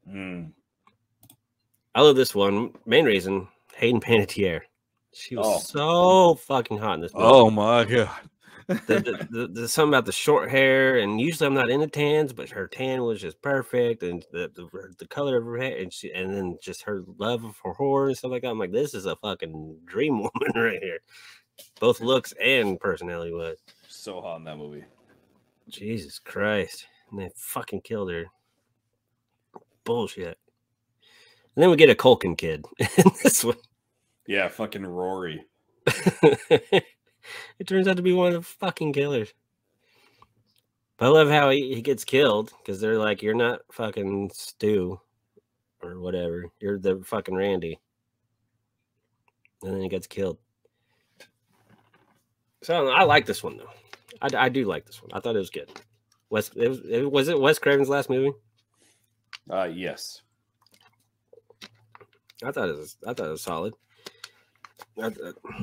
I love this one. Main reason, Hayden Panettiere. She was so fucking hot in this movie. Oh my god. The something about the short hair, and usually I'm not into tans, but her tan was just perfect, and the color of her hair, and then just her love for horror and stuff like that. I'm like, this is a fucking dream woman right here, both looks and personality. Was So hot in that movie. Jesus Christ, and they fucking killed her. Bullshit. And then we get a Culkin kid in this one. Yeah, fucking Rory. It turns out to be one of the fucking killers. But I love how he gets killed because they're like, you're not fucking Stu or whatever. You're the fucking Randy. And then he gets killed. So I like this one, though. I do like this one. I thought it was good. Was it Wes Craven's last movie? Yes. I thought it was solid.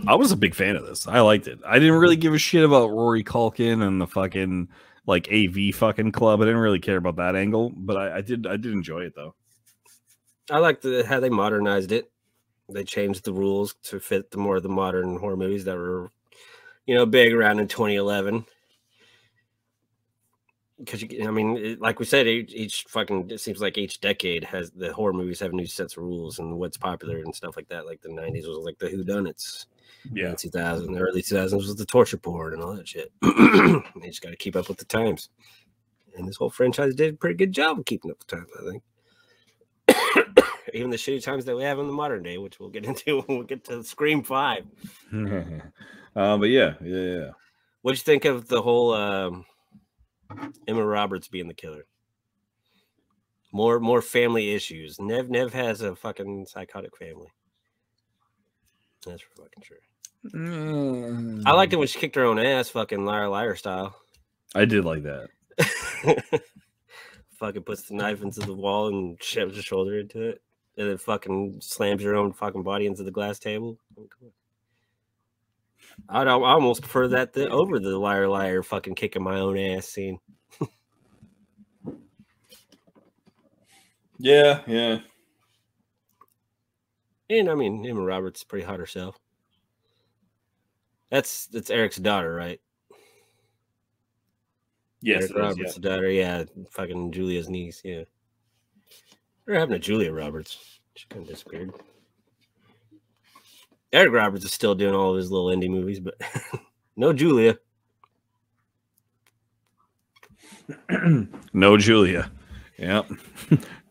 I was a big fan of this. I liked it. I didn't really give a shit about Rory Culkin and the fucking like AV fucking club. I didn't really care about that angle, but I did enjoy it though. I liked how they modernized it. They changed the rules to fit the more of the modern horror movies that were, big around in 2011. Because like we said, each fucking, it seems like each decade has the horror movies have new sets of rules and what's popular and stuff like that. Like the 90s was like the whodunits. Yeah. The 2000s, the early 2000s was the torture porn and all that shit. They just got to keep up with the times. And this whole franchise did a pretty good job of keeping up with the times, I think. Even the shitty times that we have in the modern day, which we'll get into when we get to Scream 5. But yeah. What'd you think of the whole Emma Roberts being the killer? More family issues. Nev has a fucking psychotic family. That's for fucking sure. I liked it when she kicked her own ass, fucking liar style. I did like that. Fucking puts the knife into the wall and shoves her shoulder into it, and then fucking slams her own fucking body into the glass table. I almost prefer that over the liar fucking kicking my own ass scene. Yeah. And I mean, Emma Roberts is pretty hot herself. That's Eric's daughter, right? Yes, Eric Roberts' daughter, yeah. Fucking Julia's niece, yeah. We're having a Julia Roberts. She kind of disappeared. Eric Roberts is still doing all of his little indie movies, but no Julia. No Julia. Yep.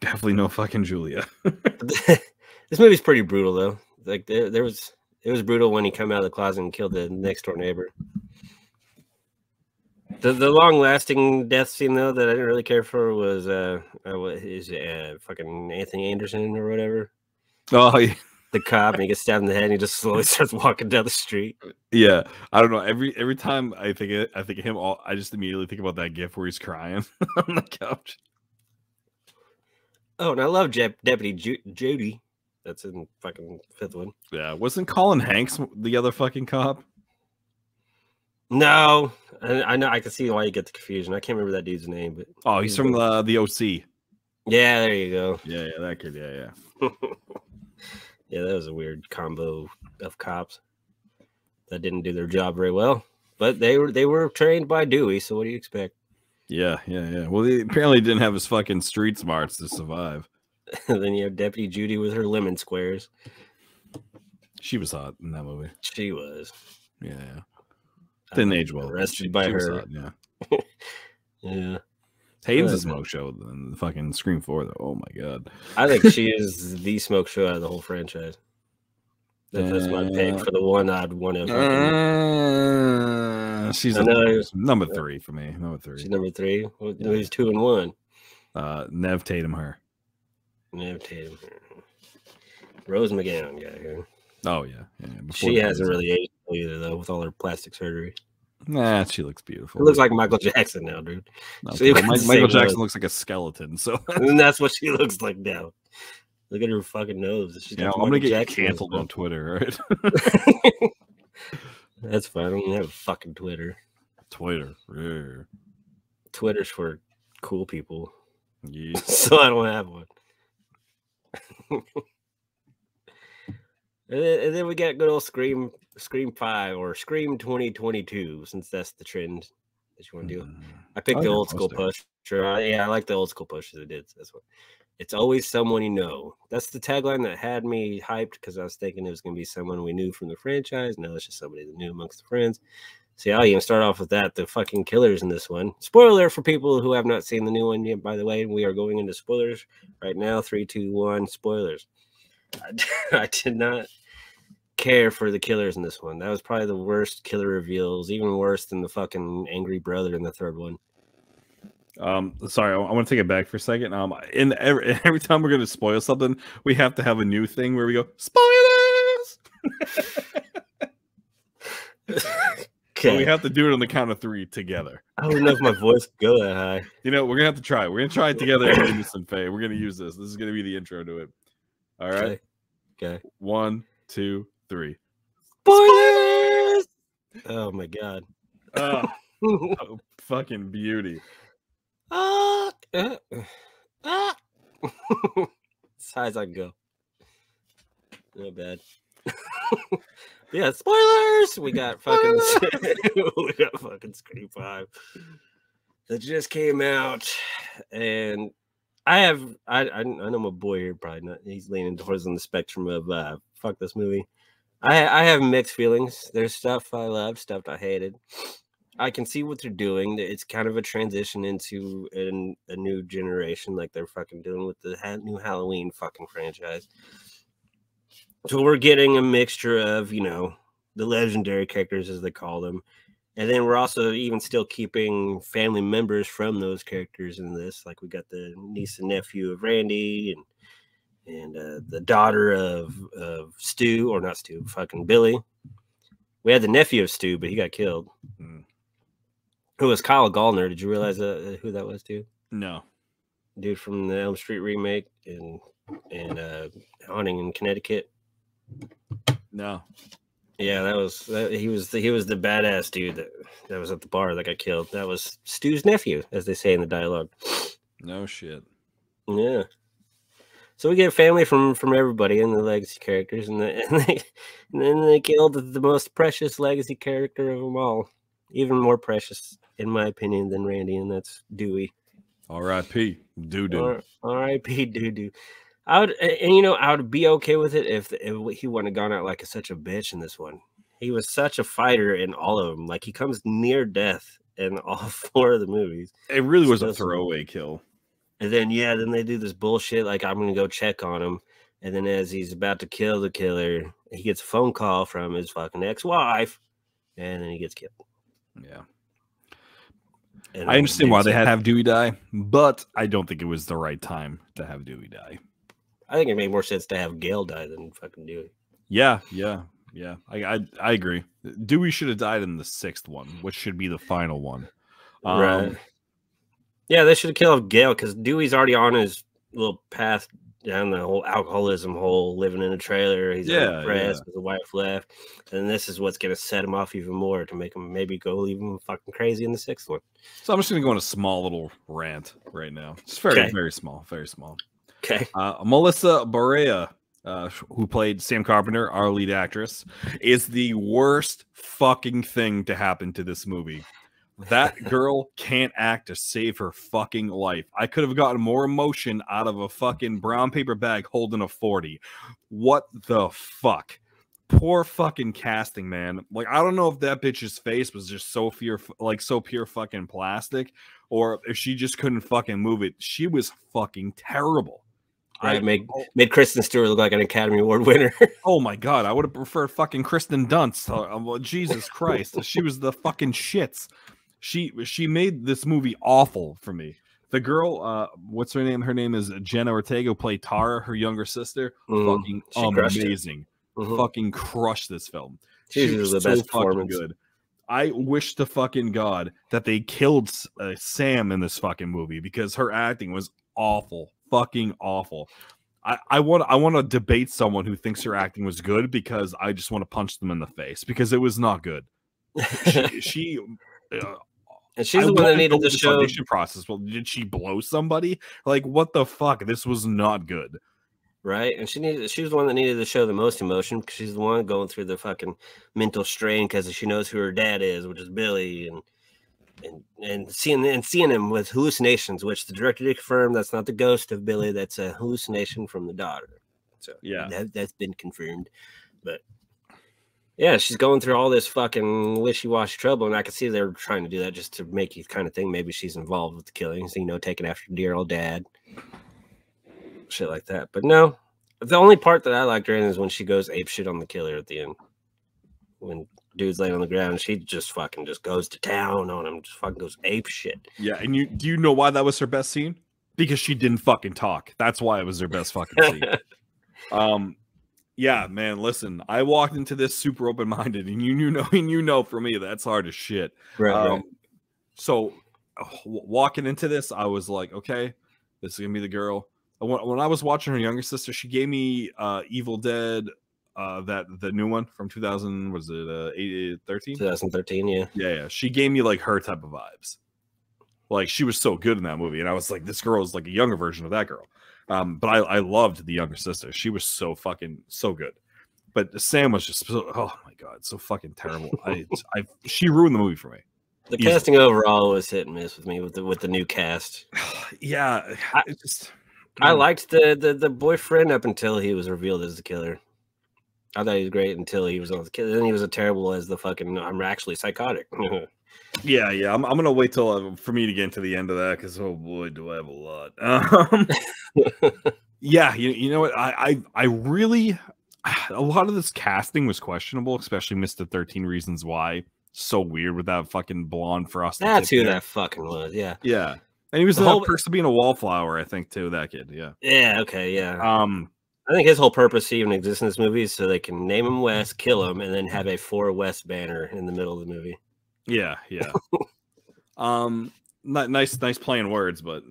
Definitely no fucking Julia. This movie's pretty brutal, though. Like it was brutal when he came out of the closet and killed the next door neighbor. The long lasting death scene though that I didn't really care for was fucking Anthony Anderson or whatever. Oh yeah. The cop, and he gets stabbed in the head and he just slowly starts walking down the street. Yeah. I don't know. Every time I think of him, I just immediately think about that gif where he's crying on the couch. Oh, and I love Deputy Judy. That's in fucking fifth one. Yeah. Wasn't Colin Hanks the other fucking cop? No. I know. I can see why you get the confusion. I can't remember that dude's name, but he's from the OC. Yeah, there you go. Yeah, that kid. Yeah. Yeah, that was a weird combo of cops that didn't do their job very well. But they were trained by Dewey, so what do you expect? Yeah. Well, they apparently didn't have his fucking street smarts to survive. Then you have Deputy Judy with her lemon squares. She was hot in that movie. She was. Yeah. Didn't age well. Arrested by her. Hot, yeah. Yeah. Hayden's a smoke show than the fucking Scream 4, though. Oh my god. I think she is the smoke show out of the whole franchise. That's my pick for the one I'd want to. She's number 3 for me. Number 3. She's number 3. Who's 2 and 1? Nev Tatum, her. Nev Tatum. Rose McGowan got here. Oh yeah. She hasn't really aged either, though, with all her plastic surgery. Nah, she looks beautiful. It looks like Michael Jackson now, dude. Okay. Michael Jackson looks like a skeleton, so and that's what she looks like now. Look at her fucking nose. I'm gonna get canceled on Twitter, right? That's fine. I don't even have a fucking Twitter. Twitter's for cool people. Yeah. So I don't have one. And then we got good old Scream 5 or Scream 2022, since that's the trend that you want to do. I picked the old school push. Sure, yeah, I like the old school push that it did. That's what. It's always someone you know. That's the tagline that had me hyped because I was thinking it was going to be someone we knew from the franchise. No, it's just somebody that knew amongst the friends. See, I'll even start off with that. The fucking killers in this one. Spoiler for people who have not seen the new one yet, by the way. We are going into spoilers right now. 3, 2, 1, spoilers. I did not care for the killers in this one. That was probably the worst killer reveals, even worse than the fucking angry brother in the third one. Sorry, I want to take it back for a second. Every time we're going to spoil something, we have to have a new thing where we go spoilers. Okay. So we have to do it on the count of 3 together. I don't know if my voice could go that high. You know, we're gonna have to try. We're gonna try it together. And Faye. We're gonna use this. This is gonna be the intro to it. All right. Okay. 1, 2, 3. Spoilers! Oh my god. Oh, fucking beauty. As high as I can go. Not bad. Yeah, spoilers. We got fucking Scream 5 that just came out, and I know my boy here probably not. He's leaning towards on the spectrum of fuck this movie. I have mixed feelings. There's stuff I loved, stuff I hated. I can see what they're doing. It's kind of a transition into a new generation, like they're fucking doing with the new Halloween fucking franchise. So we're getting a mixture of, you know, the legendary characters as they call them, and then we're also even still keeping family members from those characters in this. Like we got the niece and nephew of Randy, and the daughter of Stu, or not Stu, fucking Billy. We had the nephew of Stu, but he got killed. Who was Kyle Gallner? Did you realize who that was too? No. Dude from the Elm Street remake and Haunting in Connecticut. No. Yeah, he was the badass dude that was at the bar that got killed. That was Stu's nephew, as they say in the dialogue. No shit. Yeah. So we get family from everybody in the legacy characters, and then they killed the most precious legacy character of them all. Even more precious, in my opinion, than Randy, and that's Dewey. R.I.P. Doo-doo. R.I.P. Doo-doo. I would be okay with it if he wouldn't have gone out like such a bitch in this one. He was such a fighter in all of them. Like, he comes near death in all 4 of the movies. It really was a throwaway kill. And then they do this bullshit like, I'm going to go check on him. And then as he's about to kill the killer, he gets a phone call from his fucking ex-wife, and then he gets killed. Yeah. And I understand why they had to have Dewey die, but I don't think it was the right time to have Dewey die. I think it made more sense to have Gale die than fucking Dewey. Yeah. I agree. Dewey should have died in the 6th one, which should be the final one. Right. Yeah, they should have killed Gale because Dewey's already on his little path down the whole alcoholism hole, living in a trailer. He's depressed because the wife left. And this is what's going to set him off even more to make him maybe go even fucking crazy in the 6th one. So I'm just going to go on a small little rant right now. It's very small, very small. Okay. Melissa Barea, who played Sam Carpenter, our lead actress, is the worst fucking thing to happen to this movie. That girl can't act to save her fucking life. I could have gotten more emotion out of a fucking brown paper bag holding a 40. What the fuck? Poor fucking casting, man. Like, I don't know if that bitch's face was just so pure fucking plastic, or if she just couldn't fucking move it. She was fucking terrible. Right, made Kristen Stewart look like an Academy Award winner. Oh my god, I would have preferred fucking Kristen Dunst. Jesus Christ, she was the fucking shits. She made this movie awful for me. The girl, what's her name? Her name is Jenna Ortega, played Tara, her younger sister. Fucking amazing. Fucking crushed this film. She was the best performance. Good. I wish to fucking God that they killed Sam in this fucking movie because her acting was awful. Fucking awful. I want to debate someone who thinks her acting was good because I just want to punch them in the face because it was not good. She and she's the one that needed to show audition process. Well, did she blow somebody? Like, what the fuck? This was not good. Right, and she was the one that needed to show the most emotion because she's the one going through the fucking mental strain because she knows who her dad is, which is Billy, and seeing him with hallucinations, which the director did confirm that's not the ghost of Billy, that's a hallucination from the daughter. So yeah, that's been confirmed. But yeah, she's going through all this fucking wishy-washy trouble, and I can see they're trying to do that just to make you kind of think maybe she's involved with the killings, taking after dear old dad, shit like that. But no, the only part that I liked her in is when she goes ape shit on the killer at the end. When dude's laying on the ground, she just fucking just goes to town on him, just fucking goes ape shit. Yeah, and do you know why that was her best scene? Because she didn't fucking talk. That's why it was her best fucking scene. Yeah, man, listen, I walked into this super open-minded, and you know for me that's hard as shit. Right. So walking into this, I was like, okay, this is gonna be the girl. when I was watching her younger sister, she gave me Evil Dead, the new one from 2000. Was it 13? 2013, yeah. Yeah. She gave me like her type of vibes. Like she was so good in that movie, and I was like, this girl is like a younger version of that girl. But I loved the younger sister. She was so good. But Sam was just oh my god, so fucking terrible. She ruined the movie for me. The casting overall was hit and miss with me with the new cast. Yeah, I liked the boyfriend up until he was revealed as the killer. I thought he was great until he was on the killer. Then he was a terrible as the fucking I'm actually psychotic. Yeah. I'm gonna wait till for me to get into the end of that because oh boy, do I have a lot. Yeah, you know what? I really a lot of this casting was questionable, especially Mr. 13 Reasons Why. So weird with that fucking blonde frosted. That's who that fucking was. Yeah. And he was the whole person being a wallflower, I think, too. That kid. Yeah. Okay. Yeah. I think his whole purpose to even exist in this movie is so they can name him Wes, kill him, and then have a For West banner in the middle of the movie. Yeah. Nice playing words, but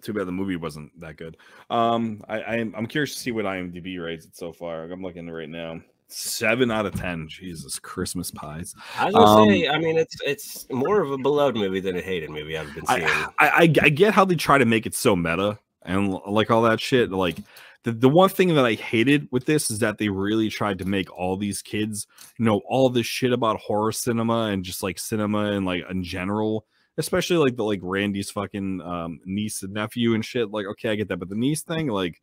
too bad the movie wasn't that good. I'm curious to see what IMDb rates it so far. I'm looking right now. 7 out of 10. Jesus, Christmas pies. I was gonna say, I mean, it's more of a beloved movie than a hated movie I've been seeing. I get how they try to make it so meta and like all that shit. Like the one thing that I hated with this is that they really tried to make all these kids know all this shit about horror cinema and just like cinema and like in general. Especially like Randy's fucking niece and nephew and shit. Like, okay, I get that, but the niece thing, like,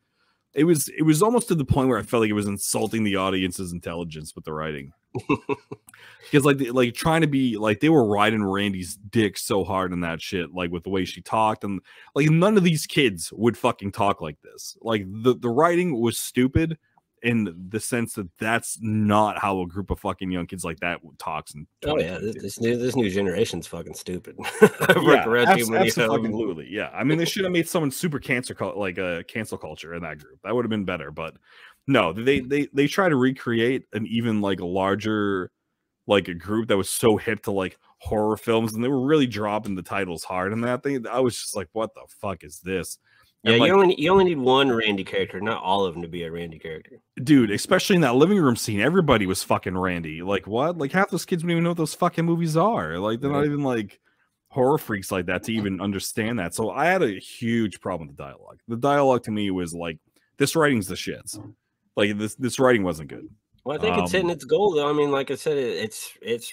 it was almost to the point where I felt like it was insulting the audience's intelligence with the writing. Because like trying to be like they were riding Randy's dick so hard in that shit, like with the way she talked, and like none of these kids would fucking talk like this. Like the writing was stupid in the sense that that's not how a group of fucking young kids like that talks. And oh yeah, this new generation's fucking stupid. Absolutely, yeah. I mean, they should have made someone super cancel culture in that group. That would have been better. But no, they try to recreate an even like larger like a group that was so hip to like horror films, and they were really dropping the titles hard in that thing. I was just like, what the fuck is this? Yeah, you only need one Randy character, not all of them to be a Randy character. Dude, especially in that living room scene, everybody was fucking Randy. Like, what? Like, half those kids don't even know what those fucking movies are. Like, they're not even, like, horror freaks like that to even understand that. So I had a huge problem with the dialogue. The dialogue to me was like, this writing's the shits. Like, this writing wasn't good. Well, I think it's hitting its goal, though. I mean, like I said, it's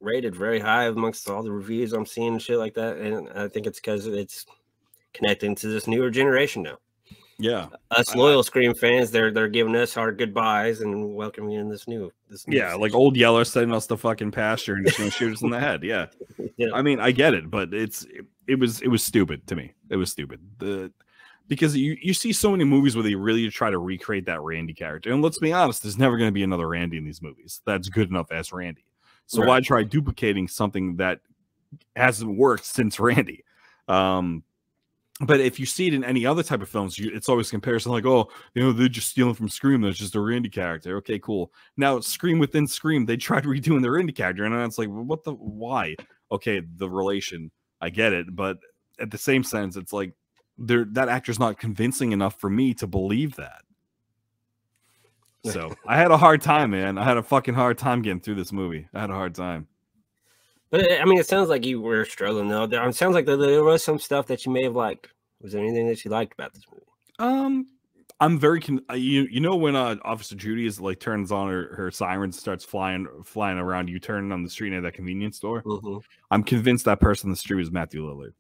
rated very high amongst all the reviews I'm seeing and shit like that. And I think it's because it's connecting to this newer generation now. Yeah, us loyal Scream fans, they're giving us our goodbyes and welcoming in this new yeah, like old Yeller sending us the fucking pasture and just gonna shoot us in the head. Yeah. I mean, I get it, but it was stupid to me. It was stupid. Because you see so many movies where they really try to recreate that Randy character, and let's be honest, there's never going to be another Randy in these movies that's good enough as Randy. So why try duplicating something that hasn't worked since Randy? But if you see it in any other type of films, it's always comparison like, oh, they're just stealing from Scream. That's just a Randy character. Okay, cool. Now, Scream within Scream, they tried redoing their Randy character, and it's like, why? Okay, the relation, I get it, but at the same sense, it's like that actor's not convincing enough for me to believe that. So I had a hard time, man. I had a fucking hard time getting through this movie. I had a hard time. But I mean, it sounds like you were struggling though. It sounds like there was some stuff that you may have liked. Was there anything that you liked about this movie? I'm very you know when Officer Judy is like turns on her siren, starts flying around U-turning on the street near that convenience store. Mm-hmm. I'm convinced that person in the street is Matthew Lillard.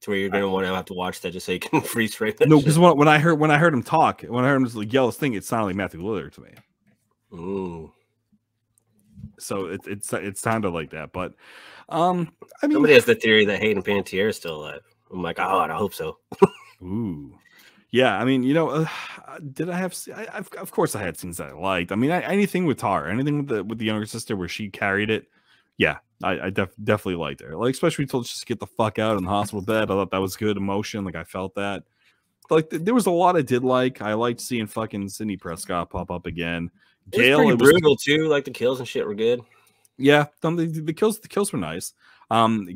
To where you're gonna want to have to watch that just so you can freeze frame that. No, because when I heard him talk, when I heard him just like yell this thing, it sounded like Matthew Lillard to me. Ooh. So it sounded like that, but I mean, somebody has the theory that Hayden Panettiere is still alive. I'm like, oh, I hope so. Ooh, yeah. I mean, did I have? Of course, I had scenes that I liked. I mean, anything with Tara, anything with the younger sister where she carried it. Yeah, I definitely liked her. Like, especially told just to get the fuck out in the hospital bed. I thought that was good emotion. Like, I felt that. Like, there was a lot I did like. I liked seeing fucking Sidney Prescott pop up again. Gail, it was pretty brutal too. Like the kills and shit were good. Yeah, the kills were nice.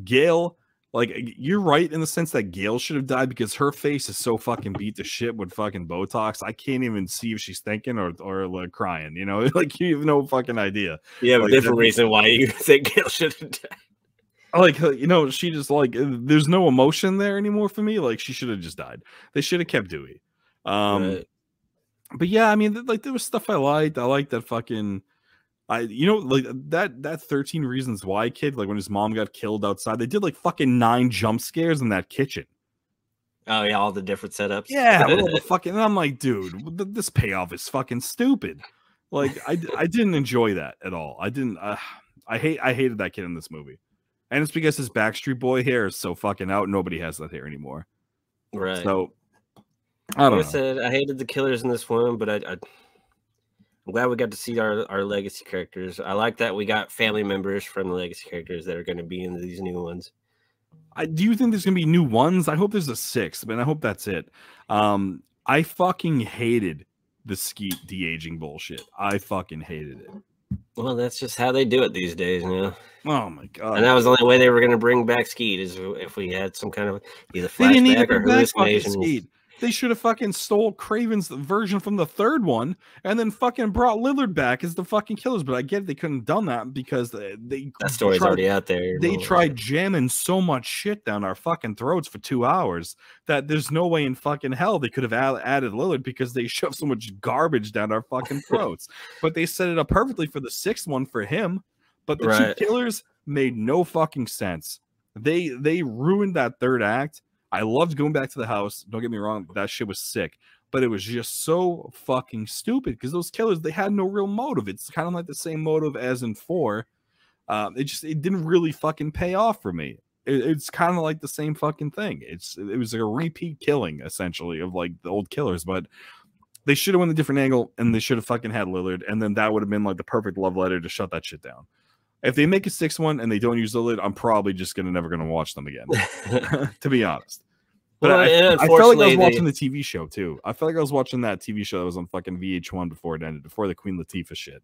Gail, Like, you're right in the sense that Gail should have died because her face is so fucking beat to shit with fucking Botox. I can't even see if she's thinking or like crying, you know? Like, you have no fucking idea. You have like, a different reason why you think Gail should have died. Like, you know, she just like, there's no emotion there anymore for me. Like, she should have just died. They should have kept Dewey. Right. But yeah, I mean, like, there was stuff I liked. I liked that fucking, you know, like that 13 Reasons Why kid, like when his mom got killed outside, they did like fucking 9 jump scares in that kitchen. Oh yeah, all the different setups. Yeah, with all the fucking, and I'm like, dude, this payoff is fucking stupid. Like, I didn't enjoy that at all. I didn't. I hated that kid in this movie, and it's because his Backstreet Boy hair is so fucking out. Nobody has that hair anymore. Right. So I don't know. I said I hated the killers in this one, but I'm glad we got to see our legacy characters. I like that we got family members from the legacy characters that are going to be in these new ones. Do you think there's gonna be new ones? I hope there's a 6th, but I hope that's it. I fucking hated the Skeet de-aging bullshit. I fucking hated it. Well, that's just how they do it these days, you know. Oh my god! And that was the only way they were going to bring back Skeet is if we had some kind of either They didn't need to flashback or bring back fucking hallucinations. Skeet. They should have fucking stole Craven's version from the 3rd one and then fucking brought Lillard back as the fucking killers. But I get it, they couldn't have done that because they That story's already out there. They tried jamming so much shit down our fucking throats for 2 hours that there's no way in fucking hell they could have added Lillard because they shoved so much garbage down our fucking throats. But they set it up perfectly for the 6th one for him. But the 2 killers made no fucking sense. They ruined that 3rd act. I loved going back to the house. Don't get me wrong, that shit was sick. But it was just so fucking stupid because those killers, they had no real motive. It's kind of like the same motive as in 4. It didn't really fucking pay off for me. It's kind of like the same fucking thing. It was like a repeat killing essentially of like the old killers, but they should have went a different angle and they should have fucking had Lillard, and then that would have been like the perfect love letter to shut that shit down. If they make a 6th one and they don't use Lillard, I'm probably just never gonna watch them again. To be honest. But Well, I felt like I was watching the TV show too. I felt like I was watching that TV show that was on fucking VH1 before it ended, before the Queen Latifah shit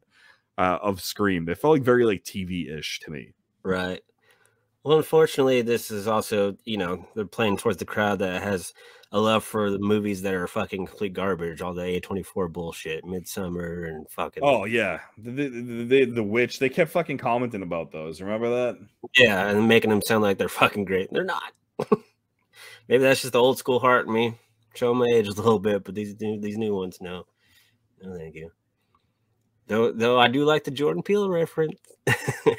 of Scream. It felt like very like TV-ish to me. Right. Well, unfortunately, this is also, you know, they're playing towards the crowd that has a love for the movies that are fucking complete garbage. All the A24 bullshit, Midsummer, and fucking. Oh yeah, the Witch. They kept fucking commenting about those. Remember that? Yeah, and making them sound like they're fucking great. They're not. Maybe that's just the old school heart in me. Show my age a little bit, but these new ones, no. No, thank you. Though I do like the Jordan Peele reference. Because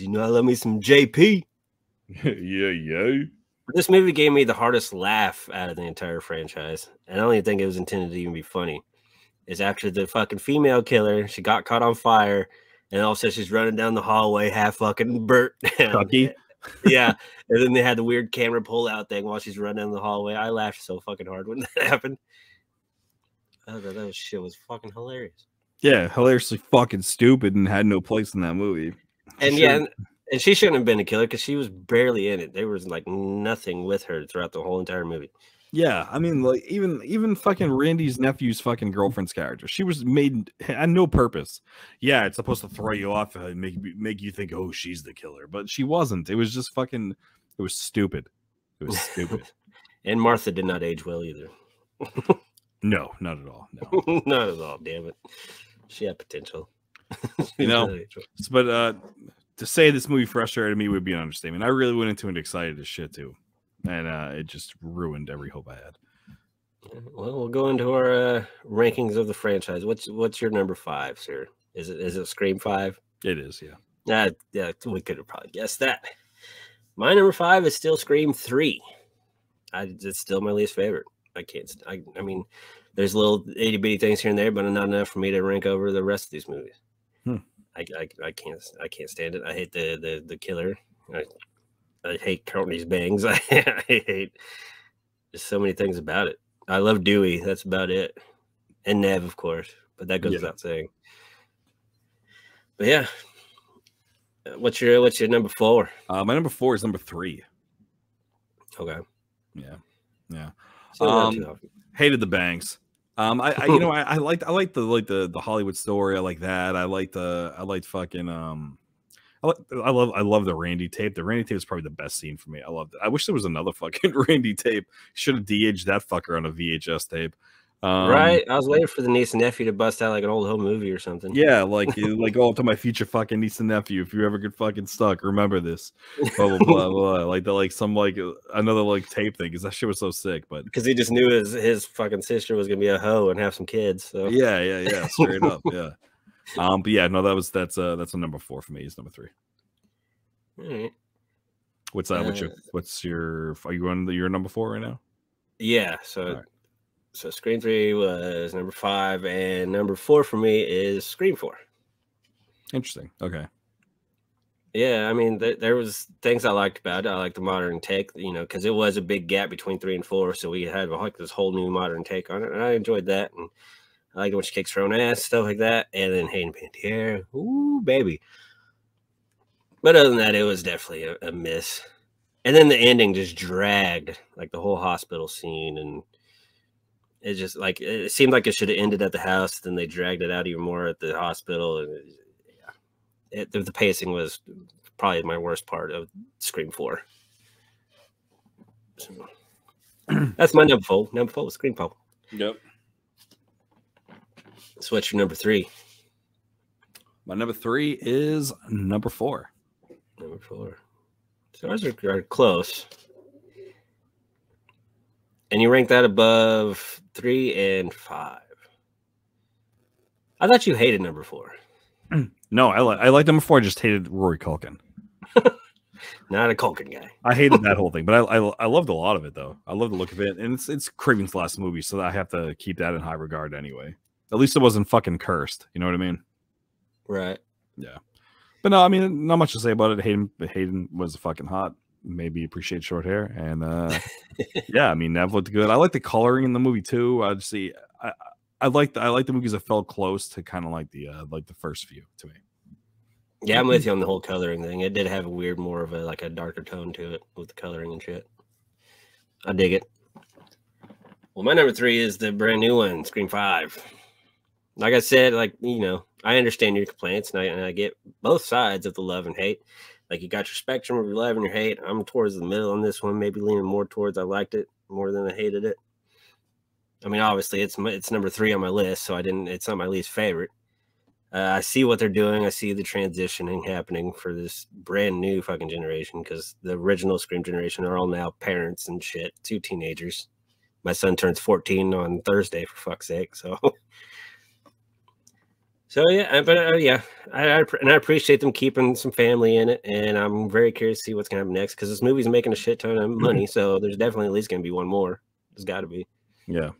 you know I love me some JP. yeah. This movie gave me the hardest laugh out of the entire franchise. And I don't even think it was intended to even be funny. It's after the fucking female killer. She got caught on fire. And all of a sudden she's running down the hallway half fucking burnt down. Chucky. Yeah. And then they had the weird camera pull out thing while she's running down the hallway. I laughed so fucking hard when that happened. I thought that shit was fucking hilarious. Yeah, hilariously fucking stupid and had no place in that movie. And yeah, and she shouldn't have been a killer because she was barely in it. There was like nothing with her throughout the whole entire movie. Yeah, I mean, like even fucking Randy's nephew's fucking girlfriend's character, she was had no purpose. Yeah, it's supposed to throw you off and make you think, oh, she's the killer, but she wasn't. It was just fucking. It was stupid. It was stupid. And Martha did not age well either. No, not at all. No, not at all. Damn it, she had potential. You know, but to say this movie frustrated me would be an understatement. I really went into it excited as shit too, and it just ruined every hope I had. Well, we'll go into our rankings of the franchise. What's your number 5, sir? Is it Scream 5? It is, yeah. Yeah, we could have probably guessed that. My number 5 is still Scream 3. It's still my least favorite. I mean, there's little itty bitty things here and there, but not enough for me to rank over the rest of these movies. I can't stand it. I hate the killer. I hate Courtney's bangs. I hate just so many things about it. I love Dewey. That's about it. And Nev, of course, but that goes without saying. But yeah, what's your number 4? My number 4 is number 3. Okay. Yeah. So Hated the bangs. I like the Hollywood story. I like that. I liked fucking I love the Randy tape. The Randy tape is probably the best scene for me. I loved it. I wish there was another fucking Randy tape. Should have de-aged that fucker on a VHS tape. Right? I was waiting for the niece and nephew to bust out like an old home movie or something. Yeah, like oh, to my future fucking niece and nephew, if you ever get fucking stuck, remember this. Blah blah blah blah. Like the some another tape thing, because that shit was so sick. But because he just knew his fucking sister was gonna be a hoe and have some kids. So yeah, straight up, yeah. But yeah, no, that's a number 4 for me. It's number 3. All right. What's your are you on your number 4 right now? Yeah, so Scream 3 was number 5, and number 4 for me is Scream 4. Interesting. Okay. Yeah, I mean, there was things I liked about it. I like the modern take, because it was a big gap between 3 and 4, so we had like this whole new modern take on it, and I enjoyed that. And I like when she kicks her own ass, stuff like that. And then Hayden Panettiere, ooh, baby. But other than that, it was definitely a miss. And then the ending just dragged, like the whole hospital scene, and it just it seemed like it should have ended at the house. Then they dragged it out even more at the hospital, and the pacing was probably my worst part of Scream 4. So, that's my number 4. Number 4 was Scream 4. Yep. So what's your number 3? My number 3 is number 4. Number 4. So ours are close. And you rank that above 3 and 5. I thought you hated number 4. No, I like number 4. I just hated Rory Culkin. Not a Culkin guy. I hated that whole thing, but I loved a lot of it though. I love the look of it, and it's Craven's last movie, so I have to keep that in high regard anyway. At least it wasn't fucking cursed. You know what I mean? Right. Yeah. But no, I mean, not much to say about it. Hayden was fucking hot. Maybe appreciate short hair, and yeah, I mean, Nev looked good. I like the coloring in the movie too. I like the movies that felt close to kind of like the first few to me. Yeah, I'm with you on the whole coloring thing. It did have a weird, more of a darker tone to it with the coloring and shit. I dig it. Well, my number 3 is the brand new one, Scream 5. Like I said, I understand your complaints, and I get both sides of the love and hate. Like, you got your spectrum of your love and your hate. I'm towards the middle on this one, maybe leaning more towards I liked it more than I hated it. I mean, obviously, it's number 3 on my list, so it's not my least favorite. I see what they're doing. I see the transitioning happening for this brand new fucking generation, because the original Scream generation are all now parents and shit, 2 teenagers. My son turns 14 on Thursday, for fuck's sake, so... So yeah, but yeah, I appreciate them keeping some family in it, and I'm very curious to see what's gonna happen next, because this movie's making a shit ton of money, so there's definitely at least gonna be one more. There's got to be. Yeah.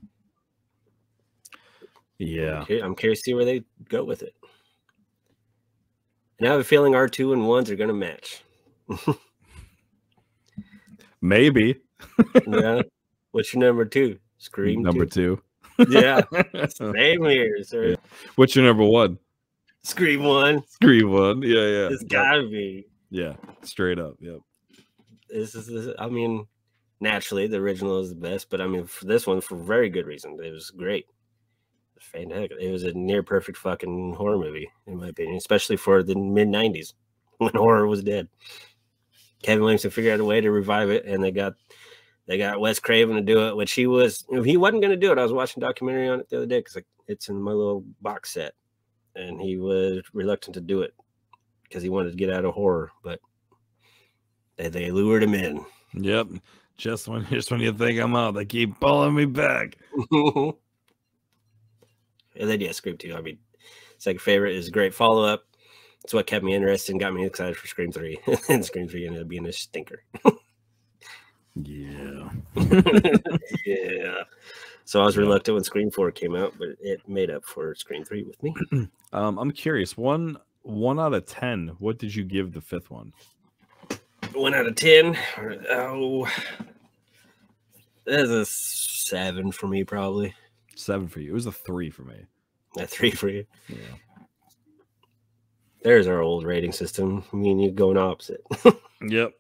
Yeah. I'm curious to see where they go with it. And I have a feeling our 2 and 1s are gonna match. Maybe. Yeah. What's your number 2? Scream number 2. Yeah, same here, sir. What's your number 1? Scream 1. Scream 1. Yeah. It's gotta be. Yeah, straight up. Yep. This is. I mean, naturally, the original is the best, but I mean, for this one, for very good reason, it was great. Fantastic. It was a near perfect fucking horror movie, in my opinion, especially for the mid '90s when horror was dead. Kevin Williamson figured out a way to revive it, and they got Wes Craven to do it, which he wasn't going to do it. I was watching a documentary on it the other day because it's in my little box set, and he was reluctant to do it because he wanted to get out of horror, but they lured him in. Yep. Just when you think I'm out, they keep pulling me back. And then, yeah, Scream 2. I mean, second favorite is a great follow-up. It's what kept me interested and got me excited for Scream 3. And Scream 3 ended up being a stinker. Yeah. Yeah. So I was reluctant when Scream 4 came out, but it made up for Scream 3 with me. I'm curious. 1 out of 10. What did you give the 5th one? 1 out of 10. Oh, that's a 7 for me, probably. 7 for you. It was a 3 for me. A 3 for you. Yeah. There's our old rating system. Me and you going opposite. Yep.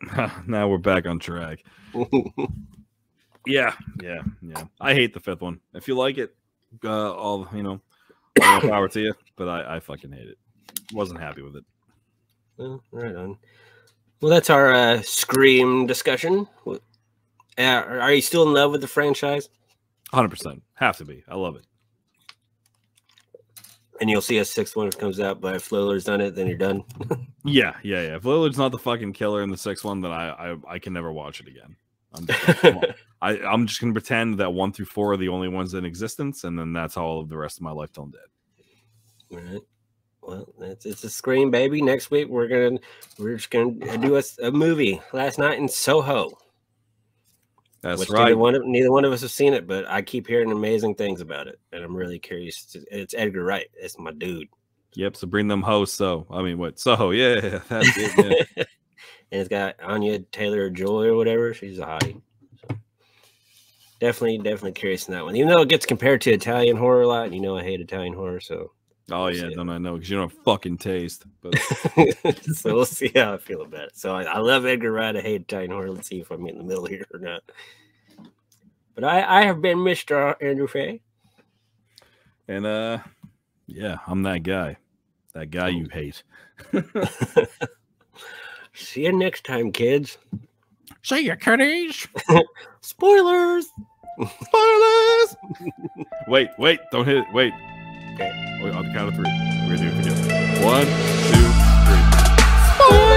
Now we're back on track. Yeah. I hate the 5th one. If you like it, all power to you. But I fucking hate it. Wasn't happy with it. Well, right on. Well, that's our Scream discussion. Are you still in love with the franchise? 100%. Have to be. I love it. And you'll see a sixth one if it comes out, but if Lillard's done it, then you're done. Yeah. If Lillard's not the fucking killer in the sixth one, then I can never watch it again. I'm just gonna pretend that 1 through 4 are the only ones in existence, and then that's how all of the rest of my life till I'm dead. All right. Well, it's a Scream, baby. Next week we're just gonna do a movie. Last Night in Soho. That's right. Neither one of us have seen it, but I keep hearing amazing things about it, and I'm really curious. It's Edgar Wright. It's my dude. Yep. So bring them hosts. Soho? Yeah, that's it. Yeah. And it's got Anya Taylor-Joy or whatever. She's a hottie. So definitely curious in that one. Even though it gets compared to Italian horror a lot, and I hate Italian horror, so. Oh yeah, don't I know? Because you don't have fucking taste. But so we'll see how I feel about it. So I love Edgar Wright. I hate Italian horror. Let's see if I'm in the middle here or not. But I have been Mr. Andrew Fay. And yeah, I'm that guy. That guy you hate. See you next time, kids. See ya, kiddies. Spoilers. Spoilers. Wait, don't hit it. Wait. Okay. On the count of 3. We're gonna do it together. 1, 2, 3. Spoilers.